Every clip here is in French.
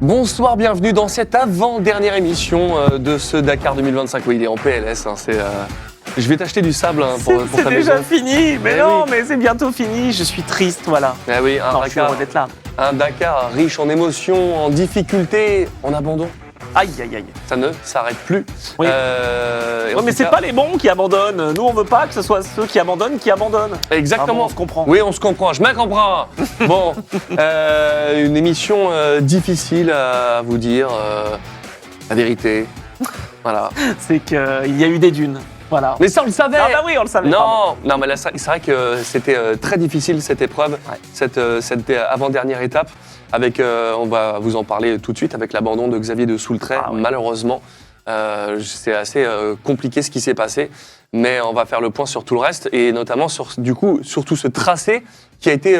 Bonsoir, bienvenue dans cette avant-dernière émission de ce Dakar 2025. Oui, il est en PLS, hein, je vais t'acheter du sable pour ta C'est déjà maison. fini, mais Eh non, oui. mais c'est bientôt fini, je suis triste, voilà. Ah oui, Non, je suis heureux d'être là. un Dakar riche en émotions, en difficultés, en abandon. Aïe, aïe, aïe. Ça ne s'arrête plus. Oui. Et en Ouais, mais tout c'est cas- pas les bons qui abandonnent. Nous, on veut pas que ce soit ceux qui abandonnent. Exactement. Ah bon, on se comprend. Oui, on se comprend. Je me comprends. Bon, une émission difficile à vous dire la vérité. Voilà. C'est qu'il y a eu des dunes, voilà. Mais ça, on le savait. Ah bah oui, on le savait. pardon. Non, mais là, c'est vrai que c'était très difficile cette épreuve, Ouais. cette avant-dernière étape. Avec, on va vous en parler tout de suite, avec l'abandon de Xavier de Soultret, Ah ouais. malheureusement. C'est assez compliqué ce qui s'est passé, mais on va faire le point sur tout le reste, et notamment sur tout ce tracé qui a été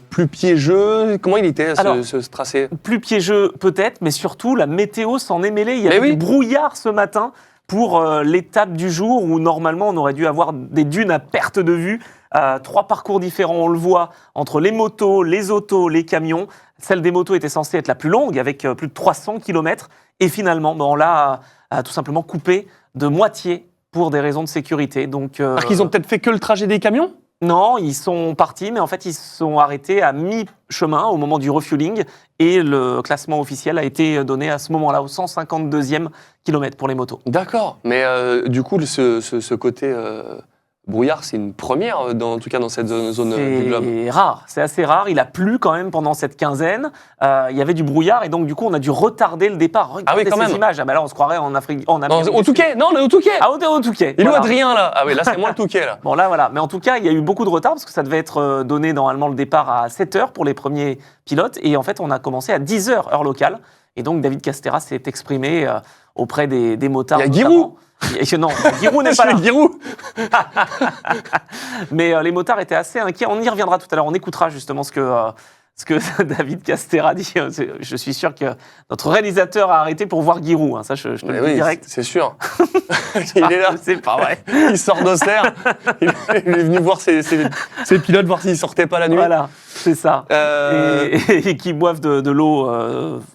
plus piégeux. Comment il était, Alors, ce tracé? Plus piégeux peut-être, mais surtout la météo s'en est mêlée. Il y Mais avait oui. du brouillard ce matin pour l'étape du jour où normalement on aurait dû avoir des dunes à perte de vue. 3 parcours différents, on le voit, entre les motos, les autos, les camions. Celle des motos était censée être la plus longue, avec plus de 300 km. Et finalement, on l'a tout simplement coupé de moitié pour des raisons de sécurité. Donc, Parce qu'ils ont peut-être fait que le trajet des camions? non, ils sont partis, mais en fait, ils se sont arrêtés à mi-chemin au moment du refueling. Et le classement officiel a été donné à ce moment-là, au 152e kilomètre pour les motos. D'accord, mais du coup, ce côté brouillard, c'est une première, en tout cas dans cette zone du globe. C'est rare, c'est assez rare. Il a plu quand même pendant cette quinzaine. Il y avait du brouillard et donc du coup on a dû retarder le départ. Regardez quand ces même. images. Ah bah là on se croirait en Afrique, en Non, Amérique au du Sud. Touquet. Non, on est au Touquet. Ah au Touquet. Il est où voilà. Adrien là? Ah oui, là c'est moi le Touquet là. Bon là voilà. Mais en tout cas il y a eu beaucoup de retard parce que ça devait être donné normalement le départ à 7h pour les premiers pilotes et en fait on a commencé à 10h heure locale. Et donc David Castera s'est exprimé auprès des motards. Il y a Giroud. notamment. Non, Giroud n'est pas là. Giroud. Mais les motards étaient assez inquiets. On y reviendra tout à l'heure. On écoutera justement ce que David Castera dit. Je suis sûr que notre réalisateur a arrêté pour voir Giroud. Hein. Ça, je te le dis Oui, direct. c'est sûr. Il est là. C'est pas vrai. Il sort d'Auxerre. Il est venu voir ses pilotes, voir s'ils sortaient pas la nuit. Voilà, c'est ça. Et qui boivent de l'eau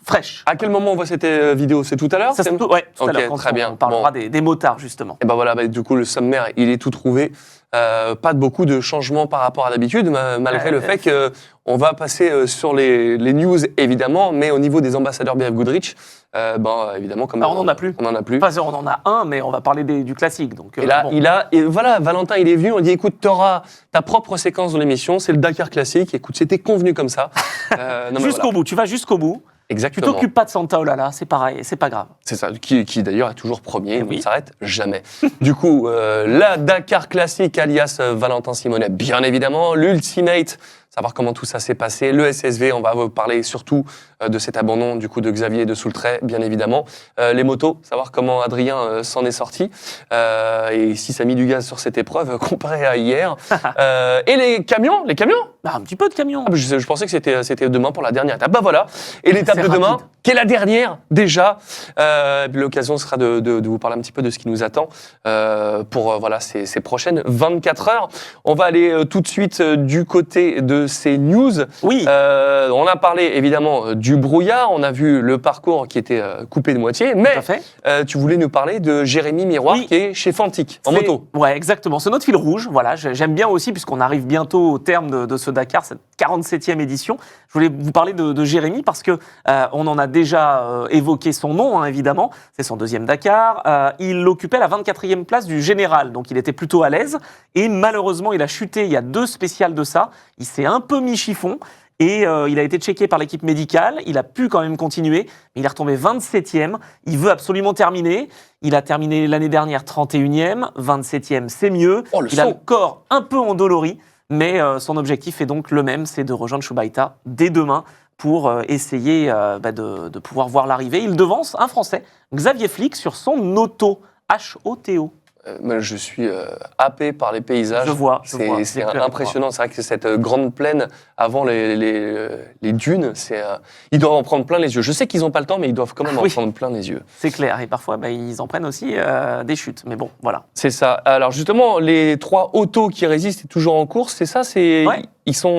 fraîche. À quel moment on voit cette vidéo? C'est tout à l'heure? Ça, tout Ok, à l'heure, quand très bien. on parlera Bon. des motards, justement. Et ben voilà, du coup le sommaire il est tout trouvé. Pas beaucoup de changements par rapport à d'habitude, malgré le fait qu'on va passer sur les news évidemment, mais au niveau des ambassadeurs BF Goodrich, évidemment comme Alors, on n'en a plus. On en a plus. Enfin, on en a un, mais on va parler du classique. Donc, Et là, bon. et voilà, Valentin, il est venu, on dit écoute, tu auras ta propre séquence dans l'émission, c'est le Dakar classique. Écoute, c'était convenu comme ça. Non, mais Jusqu'au voilà. bout, tu vas jusqu'au bout. Tu Exactement. t'occupes pas de Santa Olala, c'est pareil, c'est pas grave. C'est ça, qui d'ailleurs est toujours premier, il Oui. ne s'arrête jamais. Du coup, la Dakar classique alias Valentin Simonet, bien évidemment, l'Ultimate, savoir comment tout ça s'est passé, le SSV, on va vous parler surtout de cet abandon du coup de Xavier de Soultret, bien évidemment. Les motos, savoir comment Adrien s'en est sorti, et si ça a mis du gaz sur cette épreuve comparé à hier. Et les camions Bah, un petit peu de camion. ah, je pensais que c'était demain pour la dernière étape. Bah voilà. Et l'étape C'est de demain, rapide. qui est la dernière déjà. L'occasion sera de vous parler un petit peu de ce qui nous attend pour ces prochaines 24 heures. On va aller tout de suite du côté de ces news. Oui. On a parlé évidemment du brouillard. On a vu le parcours qui était coupé de moitié. Mais Tout à fait. tu voulais nous parler de Jérémy Miroir Oui. qui est chez Fantic en C'est- moto. Ouais, exactement. C'est notre fil rouge. Voilà, j'aime bien aussi, puisqu'on arrive bientôt au terme de ce Dakar, cette 47e édition. Je voulais vous parler de Jérémy parce que on en a déjà évoqué son nom, hein, évidemment. C'est son 2e Dakar. Il occupait la 24e place du général, donc il était plutôt à l'aise. Et malheureusement, il a chuté. Il y a 2 spéciales de ça. Il s'est un peu mis chiffon. Et il a été checké par l'équipe médicale, il a pu quand même continuer, mais il est retombé 27e, il veut absolument terminer, il a terminé l'année dernière 31e, 27e c'est mieux, Oh, le il a saut. le corps un peu endolori, mais son objectif est donc le même, c'est de rejoindre Shubaïta dès demain pour essayer de pouvoir voir l'arrivée. Il devance un Français, Xavier Flick, sur son auto, H-O-T-O. Moi, je suis happé par les paysages. Je vois, C'est j'ai pu impressionnant. C'est vrai que cette grande plaine avant les dunes, ils doivent en prendre plein les yeux. Je sais qu'ils n'ont pas le temps, mais ils doivent quand même en Oui. prendre plein les yeux. C'est clair, et parfois ils en prennent aussi des chutes, mais bon, voilà. C'est ça. Alors justement, les 3 autos qui résistent et toujours en course, c'est ça. Ouais. ils sont.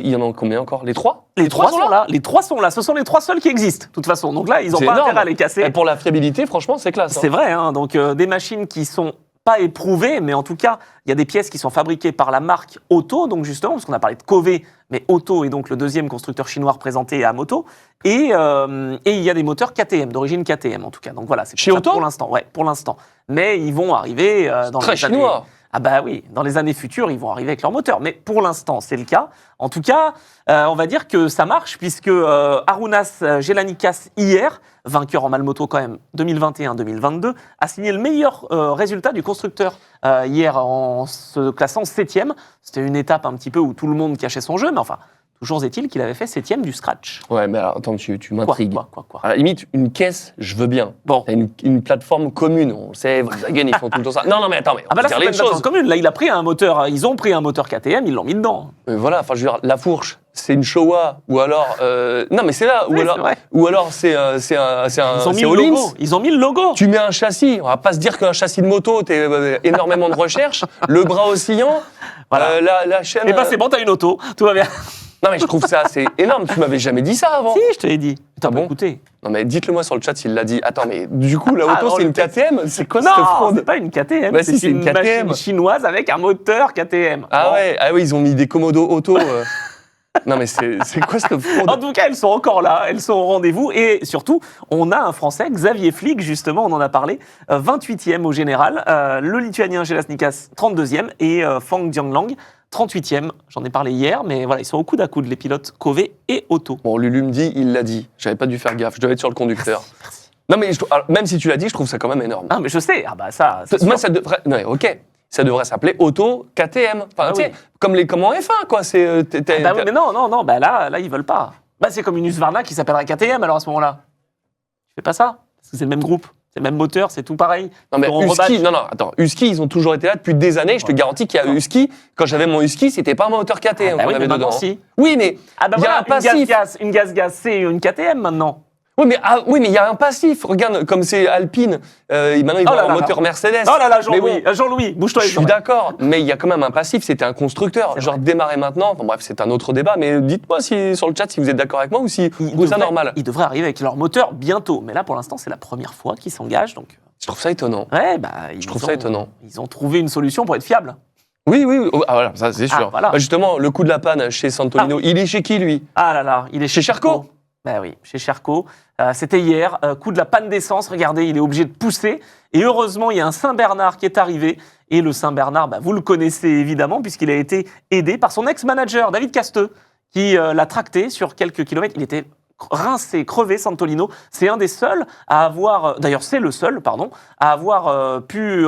Il y en a combien encore? Les 3? Les trois sont là. Les 3 sont là. Ce sont les 3 seuls qui existent, de toute façon. Donc là, ils n'ont C'est pas énorme. intérêt à les casser. Et pour la fiabilité, franchement, c'est classe. C'est vrai, hein. Donc des machines qui sont pas éprouvées, mais en tout cas, il y a des pièces qui sont fabriquées par la marque Auto, donc justement, parce qu'on a parlé de Cové, mais Auto est donc le deuxième constructeur chinois représenté à Moto, et il y a des moteurs KTM, d'origine KTM en tout cas. Donc voilà, c'est Chez pour ça Auto pour l'instant. Ouais, pour l'instant. Mais ils vont arriver dans Très les années... chinois. Ah bah oui, dans les années futures, ils vont arriver avec leur moteur. Mais pour l'instant, c'est le cas. En tout cas, on va dire que ça marche, puisque Arunas Gelanikas, hier, vainqueur en Malmoto quand même 2021-2022, a signé le meilleur résultat du constructeur hier en se classant 7e. C'était une étape un petit peu où tout le monde cachait son jeu, mais enfin, toujours est-il qu'il avait fait 7e du scratch. Ouais, mais alors, attends, tu Quoi, m'intrigues. quoi. À la limite, une caisse, je veux bien. Bon. T'as une plateforme commune, on le sait, Volkswagen, ils font tout le temps ça. Non, mais attends, mais on Ah bah va là, dire c'est les pas une choses. commune. Là, il a pris un moteur. Ils ont pris un moteur KTM, ils l'ont mis dedans. Mais voilà, enfin, je veux dire, la fourche, c'est une Showa, ou alors... non, mais c'est là, Oui, c'est vrai. ou alors c'est un Ils ont mis c'est le Hollins. logo. Ils ont mis le logo. Tu mets un châssis, on va pas se dire qu'un châssis de moto, t'es énormément de recherche, le bras oscillant, Voilà. la chaîne... Et bah c'est bon, t'as une auto. Tout va bien. Non, mais je trouve ça assez énorme, tu m'avais jamais dit ça avant. Si, je te l'ai dit. T'as bon écouté. Non, mais dites-le moi sur le chat s'il l'a dit. Attends, mais du coup, la auto, non, c'est le une texte. KTM? C'est quoi cette Non, fraude? c'est pas une KTM. Bah si, c'est une KTM. machine chinoise avec un moteur KTM. Ah Bon. ouais, ils ont mis des Komodo auto. Non, mais c'est quoi cette fraude? En tout cas, elles sont encore là, elles sont au rendez-vous. Et surtout, on a un Français, Xavier Flick, justement, on en a parlé, 28e au général. Le Lituanien Gelas Nikas, 32e. Et Fang Jianglang, 38e. J'en ai parlé hier, mais voilà, ils sont au coude à coude, les pilotes Cové et Auto. Bon, Lulu me dit, il l'a dit. J'avais pas dû faire gaffe, je devais être sur le conducteur. Non, mais alors, même si tu l'as dit, je trouve ça quand même énorme. Ah, mais je sais, ah bah ça. c'est Moi, sûr. ça devrait. Non, mais ok. Ça devrait s'appeler Auto KTM. Enfin, Ah tu sais, oui. comme en F1, quoi. C'est. Bah oui, mais non, bah là, ils veulent pas. Bah c'est comme une Husqvarna qui s'appellerait KTM alors à ce moment-là. Tu fais pas ça? Parce que c'est le même groupe, c'est le même moteur, c'est tout pareil. Non, mais On Husky, rebadge. non, attends. Husky, ils ont toujours été là depuis des années. Je te garantis qu'il y a Husky. Quand j'avais mon Husky, c'était pas un moteur KTM Ah bah qu'on oui, mais avait maintenant, dedans. si. Oui, mais Ah bah il y a voilà, un passif. une gaz-gaz, c'est une KTM maintenant. Oui, mais il y a un passif. Regarde, comme c'est Alpine, maintenant ils Oh ont là un là. moteur Mercedes. Oh là là, Mais Jean-Louis, bon, Jean-Louis, bouge-toi je les suis oreilles. d'accord, mais il y a quand même un passif. C'était un constructeur. C'est Genre démarrer maintenant. Enfin bref, c'est un autre débat. Mais dites-moi sur le chat si vous êtes d'accord avec moi ou si vous trouvez ça normal. Ils devraient arriver avec leur moteur bientôt. Mais là, pour l'instant, c'est la première fois qu'ils s'engagent. Donc, Je trouve ça étonnant. ouais, bah, Je trouve ça étonnant. Ils ont trouvé une solution pour être fiables. Oui. Ah voilà, ça c'est sûr. Ah, voilà. Bah, justement, le coup de la panne chez Santolino, il est chez qui lui? Ah là là, il est Chez Sherco. Ben oui, chez Sherco. C'était hier, coup de la panne d'essence. Regardez, il est obligé de pousser. Et heureusement, il y a un Saint-Bernard qui est arrivé. Et le Saint-Bernard, bah, vous le connaissez évidemment, puisqu'il a été aidé par son ex-manager, David Casteux, qui l'a tracté sur quelques kilomètres. Il était rincé, crevé, Santolino. C'est un des seuls à avoir, d'ailleurs c'est le seul, pardon, à avoir pu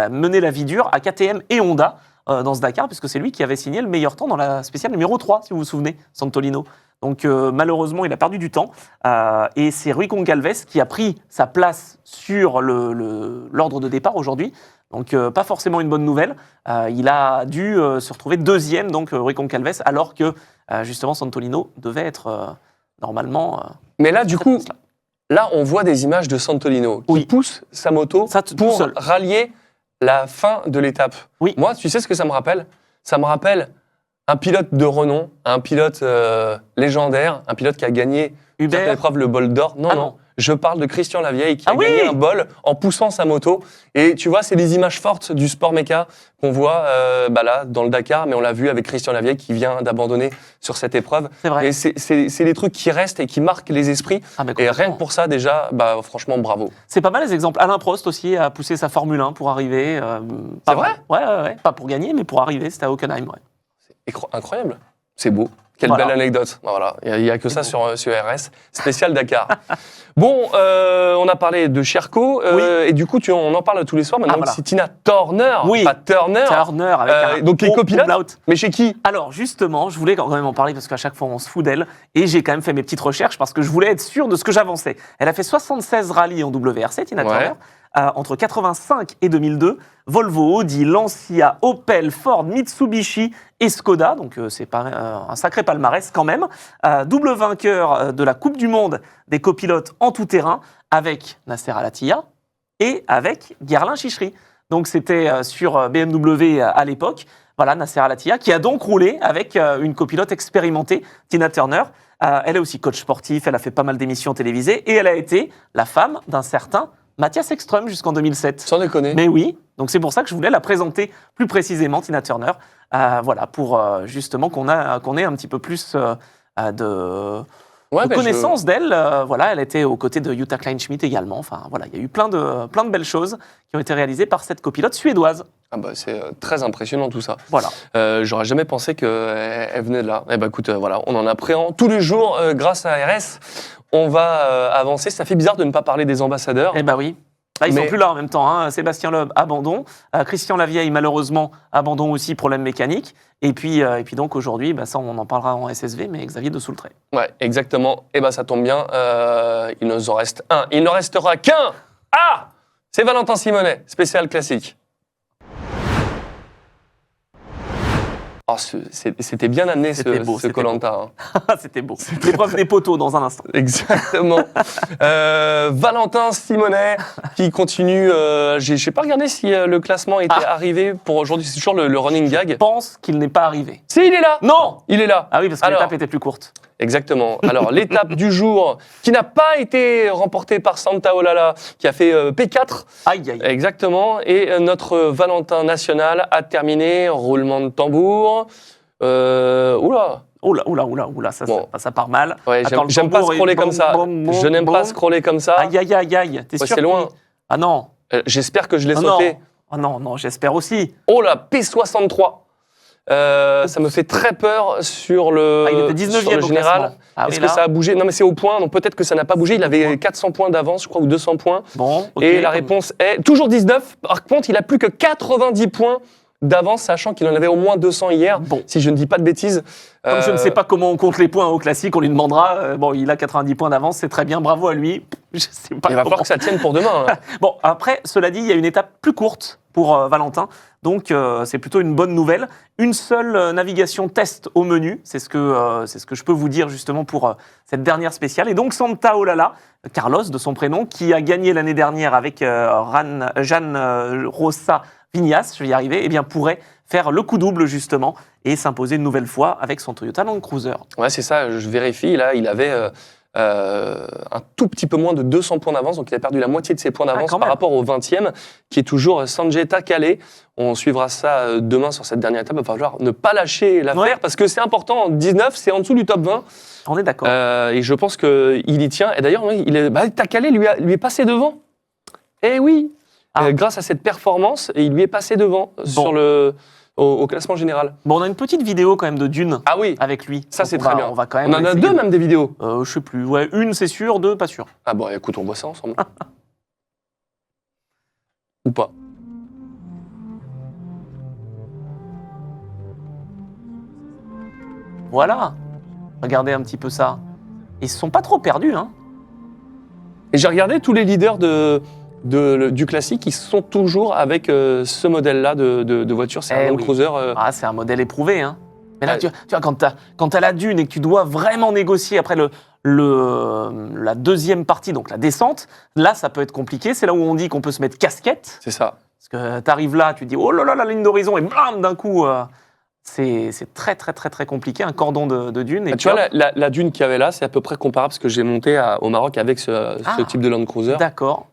mener la vie dure à KTM et Honda dans ce Dakar, puisque c'est lui qui avait signé le meilleur temps dans la spéciale numéro 3, si vous vous souvenez, Santolino. Donc malheureusement, il a perdu du temps. Et c'est Rui Goncalves qui a pris sa place sur l'ordre de départ aujourd'hui. Donc pas forcément une bonne nouvelle. Il a dû se retrouver deuxième, donc Rui Goncalves, alors que justement Santolino devait être normalement... Mais là, du coup, là, on voit des images de Santolino qui Oui. pousse sa moto Ça, tout pour seul. rallier la fin de l'étape. Oui. Moi, tu sais ce que ça me rappelle? Ça me rappelle un pilote de renom, un pilote légendaire, un pilote qui a gagné Hubert. certaines épreuves le bol d'or. Non, Ah non. non. Je parle de Christian Lavieille qui a Ah oui. gagné un bol en poussant sa moto. Et tu vois, c'est des images fortes du sport méca qu'on voit là, dans le Dakar, mais on l'a vu avec Christian Lavieille qui vient d'abandonner sur cette épreuve. C'est vrai. Et c'est des trucs qui restent et qui marquent les esprits. Ah, mais Et complètement. rien que pour ça, déjà, franchement, bravo. C'est pas mal les exemples. Alain Prost aussi a poussé sa Formule 1 pour arriver. C'est vrai? Ouais. Pas pour gagner, mais pour arriver. C'était à Hockenheim. Ouais. C'est incroyable. C'est beau. Quelle Voilà. belle anecdote. Voilà, il n'y a que ça sur RS. Spécial Dakar. Bon, on a parlé de Sherco. Et du coup, on en parle tous les soirs. Maintenant, voilà. c'est Tina Turner. Oui. Pas Turner. Turner avec un donc, les gros copilotes. umlaut. Mais chez qui? Alors justement, je voulais quand même en parler parce qu'à chaque fois on se fout d'elle et j'ai quand même fait mes petites recherches parce que je voulais être sûr de ce que j'avançais. Elle a fait 76 rallyes en WRC, Tina Ouais. Turner, entre 85 et 2002. Volvo, Audi, Lancia, Opel, Ford, Mitsubishi et Skoda. Donc c'est pas un sacré palmarès quand même. Double vainqueur de la Coupe du Monde des copilotes en tout terrain avec Nasser Al-Attiyah et avec Guerlain Chichery. Donc c'était sur BMW à l'époque. Voilà, Nasser Al-Attiyah, qui a donc roulé avec une copilote expérimentée, Tina Turner. Elle est aussi coach sportif, elle a fait pas mal d'émissions télévisées et elle a été la femme d'un certain Mathias Ekström jusqu'en 2007. Sans déconner. Mais oui, donc c'est pour ça que je voulais la présenter plus précisément, Tina Turner. Voilà, pour justement qu'on ait un petit peu plus de connaissance d'elle. Voilà, elle était aux côtés de Jutta Kleinschmidt également. Enfin, voilà, il y a eu plein de belles choses qui ont été réalisées par cette copilote suédoise. Ah bah, c'est très impressionnant tout ça. Voilà. J'aurais jamais pensé qu'elle venait de là. Eh ben écoute, voilà, on en appréhend tous les jours grâce à RS. On va avancer. Ça fait bizarre de ne pas parler des ambassadeurs. Eh ben oui. Ils sont plus là en même temps. Hein. Sébastien Loeb, abandon. Christian Lavieille, malheureusement, abandon aussi, problème mécanique. Et puis donc aujourd'hui, ça on en parlera en SSV, mais Xavier de Soultré. Ouais, exactement. Et ça tombe bien. Il nous en reste un. Il n'en restera qu'un. Ah, c'est Valentin Simonet, spécial classique. Oh, c'était bien amené ce Koh-Lanta. Hein. C'était beau. L'épreuve des poteaux dans un instant. Exactement. Valentin Simonet qui continue. J'ai pas regardé si le classement était arrivé pour aujourd'hui. C'est toujours le running gag. Je pense qu'il n'est pas arrivé. Si, il est là. Non, il est là. Ah oui, parce que l'étape était plus courte. Exactement. Alors, l'étape du jour, qui n'a pas été remportée par Santaolalla, qui a fait P4. Aïe, aïe. Exactement. Et notre Valentin national a terminé, roulement de tambour. Oula, ça part mal. Ouais, j'aime pas scroller comme ça. Je n'aime pas scroller comme ça. Aïe, aïe, aïe, aïe. T'es sûr c'est loin. Ah non. J'espère que je l'ai sauté. Ah non, j'espère aussi. Oh là, P63. Ça me fait très peur sur le, il était 19e sur le général. Est-ce que ça a bougé? Non, mais c'est au point, donc peut-être que ça n'a pas bougé. Il avait 400 points d'avance, je crois, ou 200 points. Bon, et la réponse est toujours 19. Par contre, il a plus que 90 points d'avance, sachant qu'il en avait au moins 200 hier, si je ne dis pas de bêtises. Comme je ne sais pas comment on compte les points au classique, on lui demandera. Il a 90 points d'avance, c'est très bien, bravo à lui. Je sais pas. Il va falloir que ça tienne pour demain. Hein. Bon, après, cela dit, il y a une étape plus courte pour Valentin, donc c'est plutôt une bonne nouvelle. Une seule navigation test au menu, c'est ce que je peux vous dire justement pour cette dernière spéciale. Et donc Santaolalla, Carlos de son prénom, qui a gagné l'année dernière avec Jeanne Rosa Vignas, je vais y arriver, eh bien pourrait faire le coup double justement et s'imposer une nouvelle fois avec son Toyota Land Cruiser. Ouais, c'est ça, je vérifie, là, il avait un tout petit peu moins de 200 points d'avance, donc il a perdu la moitié de ses points d'avance par rapport au 20e, qui est toujours Sanjeta Calais. On suivra ça demain sur cette dernière étape, il va falloir ne pas lâcher l'affaire, parce que c'est important, 19, c'est en dessous du top 20. On est d'accord. Et je pense qu'il y tient, et d'ailleurs, Calais lui est passé devant. Eh oui, grâce à cette performance, et il lui est passé devant sur au classement général. Bon, on a une petite vidéo quand même de Dune avec lui. Ça, c'est très bien. On va quand même en a deux même des vidéos. Je sais plus. Ouais, une c'est sûr, deux pas sûr. Ah bon, écoute, on voit ça ensemble. Ou pas. Voilà. Regardez un petit peu ça. Ils se sont pas trop perdus, hein. Et j'ai regardé tous les leaders du classique, ils sont toujours avec ce modèle-là de voiture. C'est un Land Cruiser. C'est un modèle éprouvé. Hein. Mais là, tu vois, quand t'as la dune et que tu dois vraiment négocier après la deuxième partie, donc la descente, là, ça peut être compliqué. C'est là où on dit qu'on peut se mettre casquette. C'est ça. Parce que t'arrives là, tu dis, oh là là, la ligne d'horizon, et blam, d'un coup, c'est très, très, très, très compliqué, un cordon de dune. Et tu vois, la dune qu'il y avait là, c'est à peu près comparable à ce que j'ai monté au Maroc avec ce type de Land Cruiser. D'accord.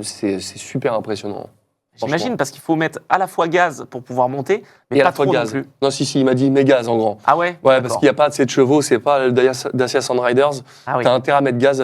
C'est super impressionnant. J'imagine, parce qu'il faut mettre à la fois gaz pour pouvoir monter, mais pas trop gaz. non plus. Non, si, il m'a dit mais gaz en grand. Ah ouais? Ouais, parce qu'il n'y a pas assez de chevaux, c'est pas le Dacia Sandriders. T'as intérêt à mettre gaz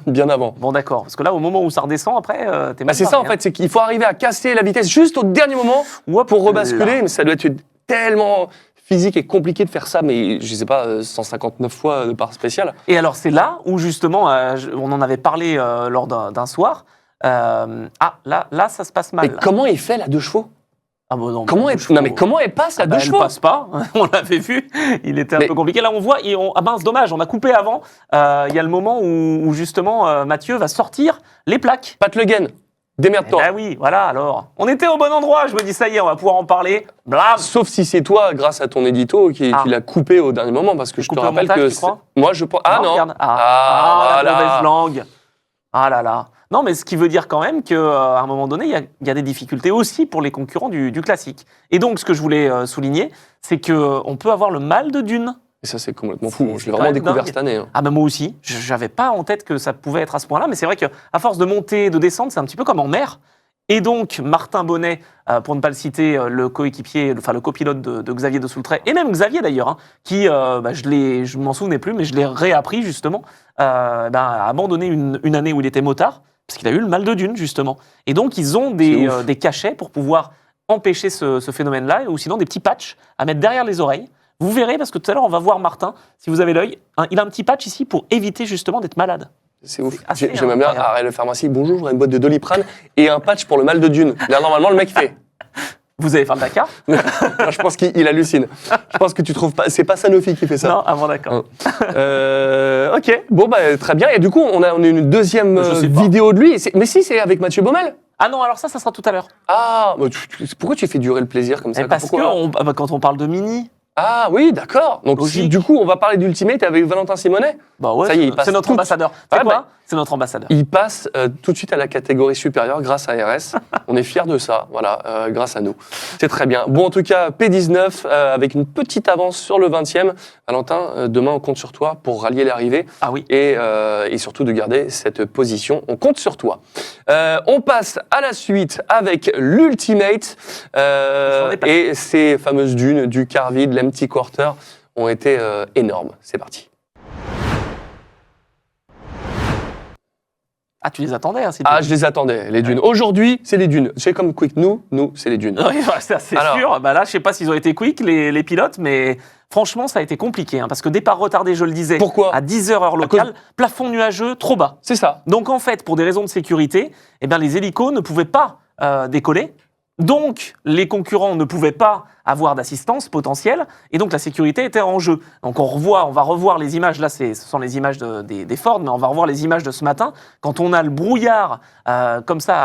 bien avant. Bon, d'accord. Parce que là, au moment où ça redescend, après, t'es mal c'est ça, en fait, c'est qu'il faut arriver à casser la vitesse juste au dernier moment pour rebasculer, mais ça doit être tellement physique et compliqué de faire ça, mais je sais pas, 159 fois par spécial. Et alors, c'est là où, justement, on en avait parlé lors d'un soir. Là, ça se passe mal. Mais comment il fait la 2 chevaux? Comment elle passe la 2 chevaux? Elle passe pas, on l'avait vu, il était un peu compliqué. Là, on voit, mince, dommage, on a coupé avant. Il y a le moment où justement, Mathieu va sortir les plaques. Pat Le Guen, démerde-toi. Ah oui, voilà, alors. On était au bon endroit, je me dis, ça y est, on va pouvoir en parler. Blam. Sauf si c'est toi, grâce à ton édito, qui l'a coupé au dernier moment, parce que je te rappelle que... Montage, moi, je pense... Ah non. Regarde. La mauvaise langue. Ah là là. Non, mais ce qui veut dire quand même qu'à un moment donné, il y a des difficultés aussi pour les concurrents du classique. Et donc, ce que je voulais souligner, c'est qu'on peut avoir le mal de dune. Et ça, c'est complètement fou. Je l'ai quand vraiment même découvert dingue. cette année. Hein. Ah ben moi aussi, je n'avais pas en tête que ça pouvait être à ce point-là, mais c'est vrai qu'à force de monter, de descendre, c'est un petit peu comme en mer. Et donc, Martin Bonnet, pour ne pas le citer, le coéquipier, enfin le copilote de Xavier de Soultret, et même Xavier d'ailleurs, hein, qui, je m'en souvenais plus, mais je l'ai réappris justement, a abandonné une année où il était motard, parce qu'il a eu le mal de dune justement. Et donc, ils ont des cachets pour pouvoir empêcher ce phénomène-là, ou sinon des petits patchs à mettre derrière les oreilles. Vous verrez, parce que tout à l'heure, on va voir Martin, si vous avez l'œil, il a un petit patch ici pour éviter justement d'être malade. C'est ouf. assez J'aimerais bien incroyable. arrêter le pharmacie. Bonjour, je voudrais une boîte de Doliprane et un patch pour le mal de dune. Là, normalement, le mec fait. Vous allez faire le Dakar? Je pense qu'il hallucine. Je pense que tu trouves pas. C'est pas Sanofi qui fait ça. Non, avant d'accord. Ok, bon, très bien. Et du coup, on a une deuxième Je sais pas. vidéo de lui. Mais si, c'est avec Mathieu Baumel. Ah non, alors ça sera tout à l'heure. Ah, mais pourquoi tu fais durer le plaisir comme ça? Parce Pourquoi que quand on parle de Mini, Ah oui, d'accord. Donc Logique. du coup, on va parler d'Ultimate avec Valentin Simonet. bah ouais, Ça y est, il passe c'est notre tout. ambassadeur. Ouais, C'est quoi bah, C'est notre ambassadeur. Il passe tout de suite à la catégorie supérieure grâce à RS. On est fiers de ça, voilà, grâce à nous. C'est très bien. Bon, en tout cas, P19 avec une petite avance sur le 20e. Valentin, demain, on compte sur toi pour rallier l'arrivée Ah oui. et surtout de garder cette position. On compte sur toi. On passe à la suite avec l'Ultimate et ces fameuses dunes du quart vide, l'empty quarter ont été énormes. C'est parti. Ah, tu les attendais, hein, Ah, je les attendais, les dunes. Aujourd'hui, c'est les dunes. C'est comme Quick. Nous, c'est les dunes. Oui, c'est Alors. sûr. Bah là, je sais pas s'ils ont été quick, les pilotes, mais franchement, ça a été compliqué. Hein, parce que départ retardé, je le disais, Pourquoi à 10h heure locale, plafond nuageux, trop bas. C'est ça. Donc en fait, pour des raisons de sécurité, eh ben, les hélicos ne pouvaient pas décoller. Donc les concurrents ne pouvaient pas avoir d'assistance potentielle, et donc la sécurité était en jeu. Donc on va revoir les images, là ce sont les images des Ford, mais on va revoir les images de ce matin, quand on a le brouillard comme ça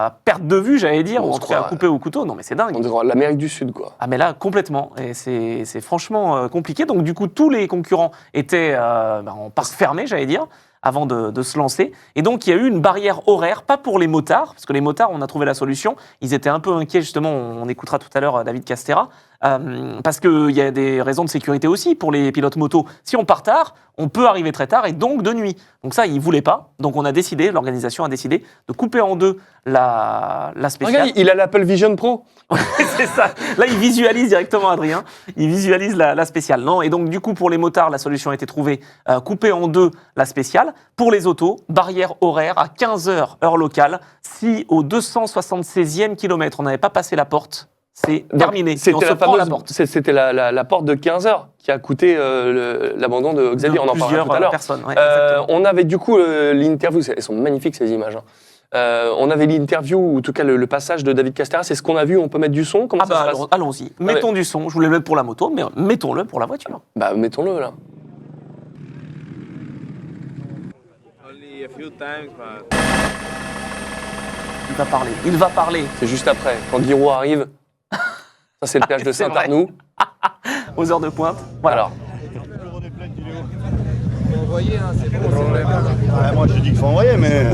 à perte de vue, j'allais dire, On ou en se tout cas croit, coupé au couteau, non mais c'est dingue. On dirait l'Amérique du Sud, quoi. Ah mais là, complètement. Et c'est franchement compliqué. Donc du coup, tous les concurrents étaient en parc fermé, j'allais dire, avant de se lancer. Et donc, il y a eu une barrière horaire, pas pour les motards, parce que les motards, on a trouvé la solution. Ils étaient un peu inquiets, justement, on écoutera tout à l'heure David Castera, parce qu'il y a des raisons de sécurité aussi pour les pilotes moto. Si on part tard, on peut arriver très tard, et donc de nuit. Donc ça, ils ne voulaient pas. Donc on a décidé, l'organisation a décidé de couper en deux la spéciale. Regarde, il a l'Apple Vision Pro. C'est ça. Là, il visualise directement, Adrien. Il visualise la spéciale. Non, et donc, du coup, pour les motards, la solution a été trouvée. Couper en deux la spéciale. Pour les autos, barrière horaire à 15h, heure locale. Si au 276e kilomètre, on n'avait pas passé la porte, c'est terminé. Et on se prend la porte. C'était la porte de 15h qui a coûté l'abandon de Xavier. On en parlera tout à l'heure. Personnes, ouais, exactement. On avait du coup l'interview. Elles sont magnifiques, ces images. Hein. On avait l'interview, ou en tout cas le passage de David Castera. C'est ce qu'on a vu. On peut mettre du son. Comment ça se passe? Allons-y. Mettons du son. Je voulais le mettre pour la moto, mais mettons-le pour la voiture. Bah, mettons-le là. Only a few times, but Il va parler. C'est juste après. Quand Guiraud arrive. Ça, c'est le péage de C'est vrai. Saint-Arnoux. Aux heures de pointe. Voilà. Alors. Ah, moi je dis qu'il faut envoyer, mais.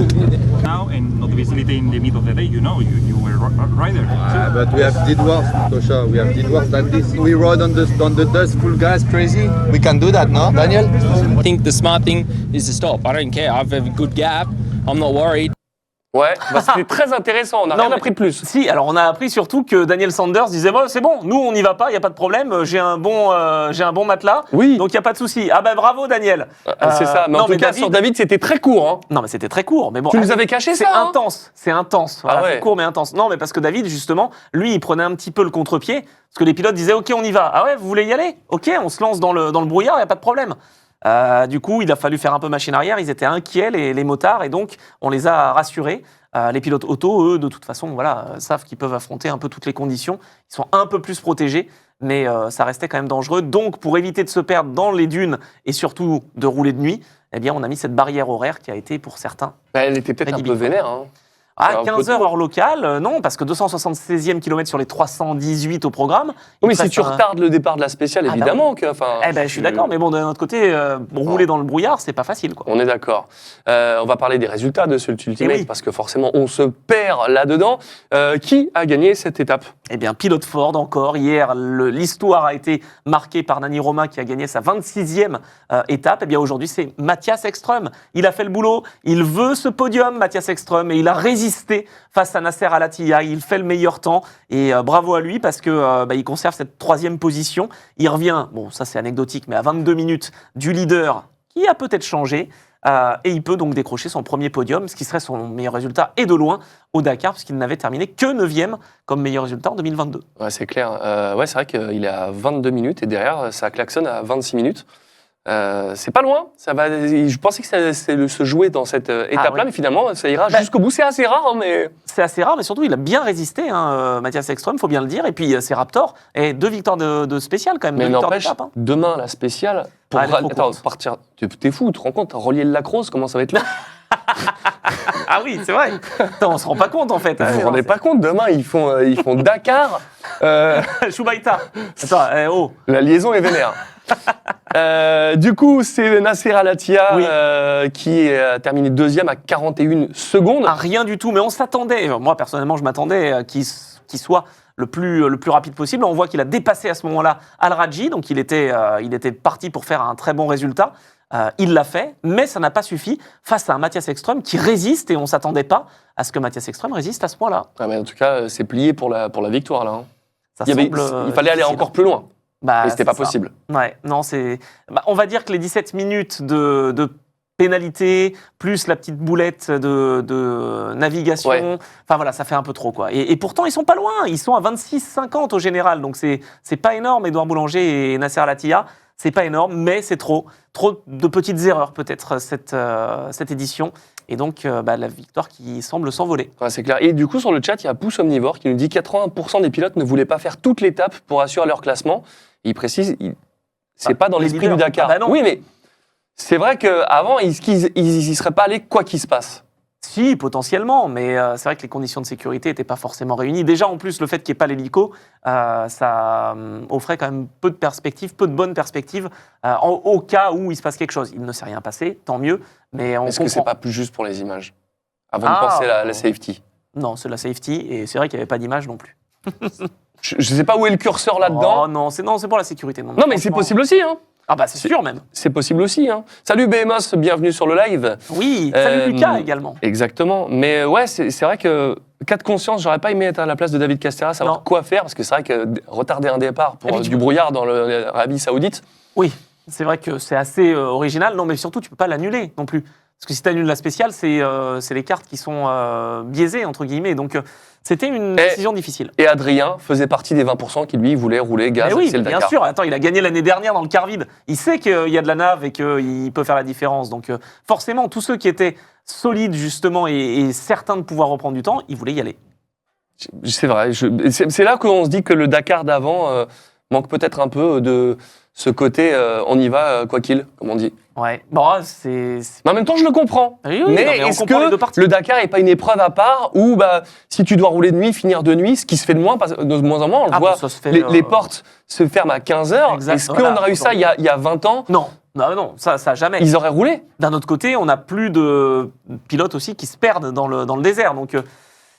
now and not visibility in the middle of the day, you know, you were right there. but we have did worse, Tosha. We have did worse than this. We rode on the dust, full gas, crazy. We can do that, no, Daniel? I think the smart thing is to stop. I don't care. I've a good gap. I'm not worried. Ouais, bah, c'était très intéressant. On n'a rien mais- appris de plus. Si, alors on a appris surtout que Daniel Sanders disait bon, c'est bon, nous on n'y va pas, il n'y a pas de problème, j'ai un bon matelas, Oui. donc il n'y a pas de souci. Ah ben bravo Daniel. C'est ça. Mais en non, tout cas, David- sur David, c'était très court. Hein. Non mais c'était très court, mais bon. Tu nous avais caché c'est ça, hein intense. Voilà, Ah ouais. c'est court mais intense. Non mais parce que David justement, lui il prenait un petit peu le contre-pied, parce que les pilotes disaient ok on y va. Ah ouais, vous voulez y aller? Ok, on se lance dans le brouillard, il n'y a pas de problème. Du coup, il a fallu faire un peu machine arrière, ils étaient inquiets les motards, et donc on les a rassurés. Les pilotes auto, eux, de toute façon, voilà, savent qu'ils peuvent affronter un peu toutes les conditions. Ils sont un peu plus protégés, mais ça restait quand même dangereux. Donc, pour éviter de se perdre dans les dunes et surtout de rouler de nuit, eh bien, on a mis cette barrière horaire qui a été, pour certains... Bah, elle était peut-être un peu Rédhibitoire. vénère. Hein. À C'est un peu 15 heures tôt. heure locale, non, parce que 276e kilomètre sur les 318 au programme. Oui, mais il si reste tu retardes le départ de la spéciale, Ah bah évidemment que. Enfin, Eh ben, je suis d'accord, mais bon, d'un autre côté, rouler dans le brouillard, c'est pas facile, quoi. On est d'accord. On va parler des résultats de ce Ultimate oui. parce que forcément on se perd là-dedans. Qui a gagné cette étape? Eh bien, pilote Ford encore. Hier, l'histoire a été marquée par Nani Roma qui a gagné sa 26e étape. Eh bien, aujourd'hui, c'est Mathias Ekström. Il a fait le boulot. Il veut ce podium, Mathias Ekström, et il a résisté face à Nasser Al-Attiyah. Il fait le meilleur temps et bravo à lui parce que il conserve cette 3e position. Il revient, bon, ça c'est anecdotique, mais à 22 minutes du leader qui a peut-être changé. Et il peut donc décrocher son premier podium, ce qui serait son meilleur résultat, et de loin, au Dakar, puisqu'il n'avait terminé que 9e comme meilleur résultat en 2022. Ouais, c'est clair. Ouais, c'est vrai qu'il est à 22 minutes et derrière, ça klaxonne à 26 minutes. C'est pas loin. Je pensais que ça allait se jouer dans cette étape-là, oui. mais finalement, ça ira Bah, jusqu'au bout. C'est assez rare, hein, mais. C'est assez rare, mais surtout, il a bien résisté, Mathias Ekström, faut bien le dire. Et puis, c'est Raptor, et 2 victoires de spécial, quand même. Mais 2 victoires n'empêche, d'étape, hein. demain, la spéciale, pour Ah, elle est trop courte. partir. T'es fou, tu te rends compte, relier le Lacrosse, comment ça va être là? Ah oui, c'est vrai. Attends, on se rend pas compte, en fait. Vous vous rendez pas compte, demain, ils font Dakar. Choubaïta. Attends, La liaison est vénère. Du coup, c'est Nasser Al-Attiyah Oui. qui a terminé 2e à 41 secondes. Ah, rien du tout, mais on s'attendait. Moi, personnellement, je m'attendais qu'il soit le plus rapide possible. On voit qu'il a dépassé à ce moment-là Al-Rajhi, donc il était parti pour faire un très bon résultat. Il l'a fait, mais ça n'a pas suffi face à un Mathias Ekström qui résiste, et on ne s'attendait pas à ce que Mathias Ekström résiste à ce point-là. Ah, mais en tout cas, c'est plié pour la victoire, là. Hein. Ça Il semble, fallait aller difficile. encore plus loin, Bah, et c'était c'est pas ça. possible. Ouais, non, on va dire que les 17 minutes de pénalité, plus la petite boulette de navigation, Ouais. enfin voilà, ça fait un peu trop, quoi. Et pourtant, ils sont pas loin, ils sont à 26,50 au général, donc c'est pas énorme, Édouard Boulanger et Nasser Al-Attiyah, c'est pas énorme, mais c'est trop de petites erreurs peut-être cette édition, et donc la victoire qui semble s'envoler. Ouais, c'est clair. Et du coup, sur le chat, il y a Pouce Omnivore qui nous dit 80% des pilotes ne voulaient pas faire toute l'étape pour assurer leur classement. Et il précise, c'est pas dans les l'esprit du leaders. Dakar. Ah bah non. Oui, mais c'est vrai qu'avant, ils y seraient pas allés quoi qu'il se passe. Si, potentiellement, mais c'est vrai que les conditions de sécurité n'étaient pas forcément réunies. Déjà, en plus, le fait qu'il n'y ait pas l'hélico, ça offrait quand même peu de bonnes perspectives, au cas où il se passe quelque chose. Il ne s'est rien passé, tant mieux, mais on Est-ce que c'est comprend. pas plus juste pour les images? Avant de penser à la safety. Non, c'est la safety, et c'est vrai qu'il n'y avait pas d'image non plus. Je sais pas où est le curseur là-dedans. Oh non, c'est pour la sécurité. Non, mais c'est franchement. possible aussi, hein. Ah bah c'est sûr même. C'est possible aussi, hein. Salut BMOS, bienvenue sur le live. Oui, salut Lucas également. Exactement. Mais ouais, c'est vrai que, cas de conscience, j'aurais pas aimé être à la place de David Castera, savoir Non. quoi faire, parce que c'est vrai que retarder un départ pour Et puis du brouillard dans l'Arabie Saoudite, Oui, c'est vrai que c'est assez original. Non, mais surtout, tu peux pas l'annuler non plus. Parce que si tu annules la spéciale, c'est les cartes qui sont biaisées, entre guillemets. Donc, c'était une décision difficile. et Adrien faisait partie des 20% qui, lui, voulaient rouler gaz, Mais oui, c'est le bien Dakar. sûr. Attends, il a gagné l'année dernière dans le car vide. Il sait qu'il y a de la nave et qu'il peut faire la différence. Donc, forcément, tous ceux qui étaient solides, justement, et certains de pouvoir reprendre du temps, ils voulaient y aller. C'est vrai. C'est là qu'on se dit que le Dakar d'avant manque peut-être un peu de ce côté on y va quoi qu'il, comme on dit. Ouais. Bon, c'est. Mais en même temps, je le comprends. Oui, non, mais on est-ce comprend les deux que parties. le Dakar n'est pas une épreuve à part où si tu dois rouler de nuit, finir de nuit, ce qui se fait de moins en moins, on le voit, ça se fait, les portes se ferment à 15h. Exact. Est-ce Voilà. qu'on aurait eu ça il y a 20 ans? Non, ça jamais. Ils auraient roulé. D'un autre côté, on n'a plus de pilotes aussi qui se perdent dans le désert. Donc,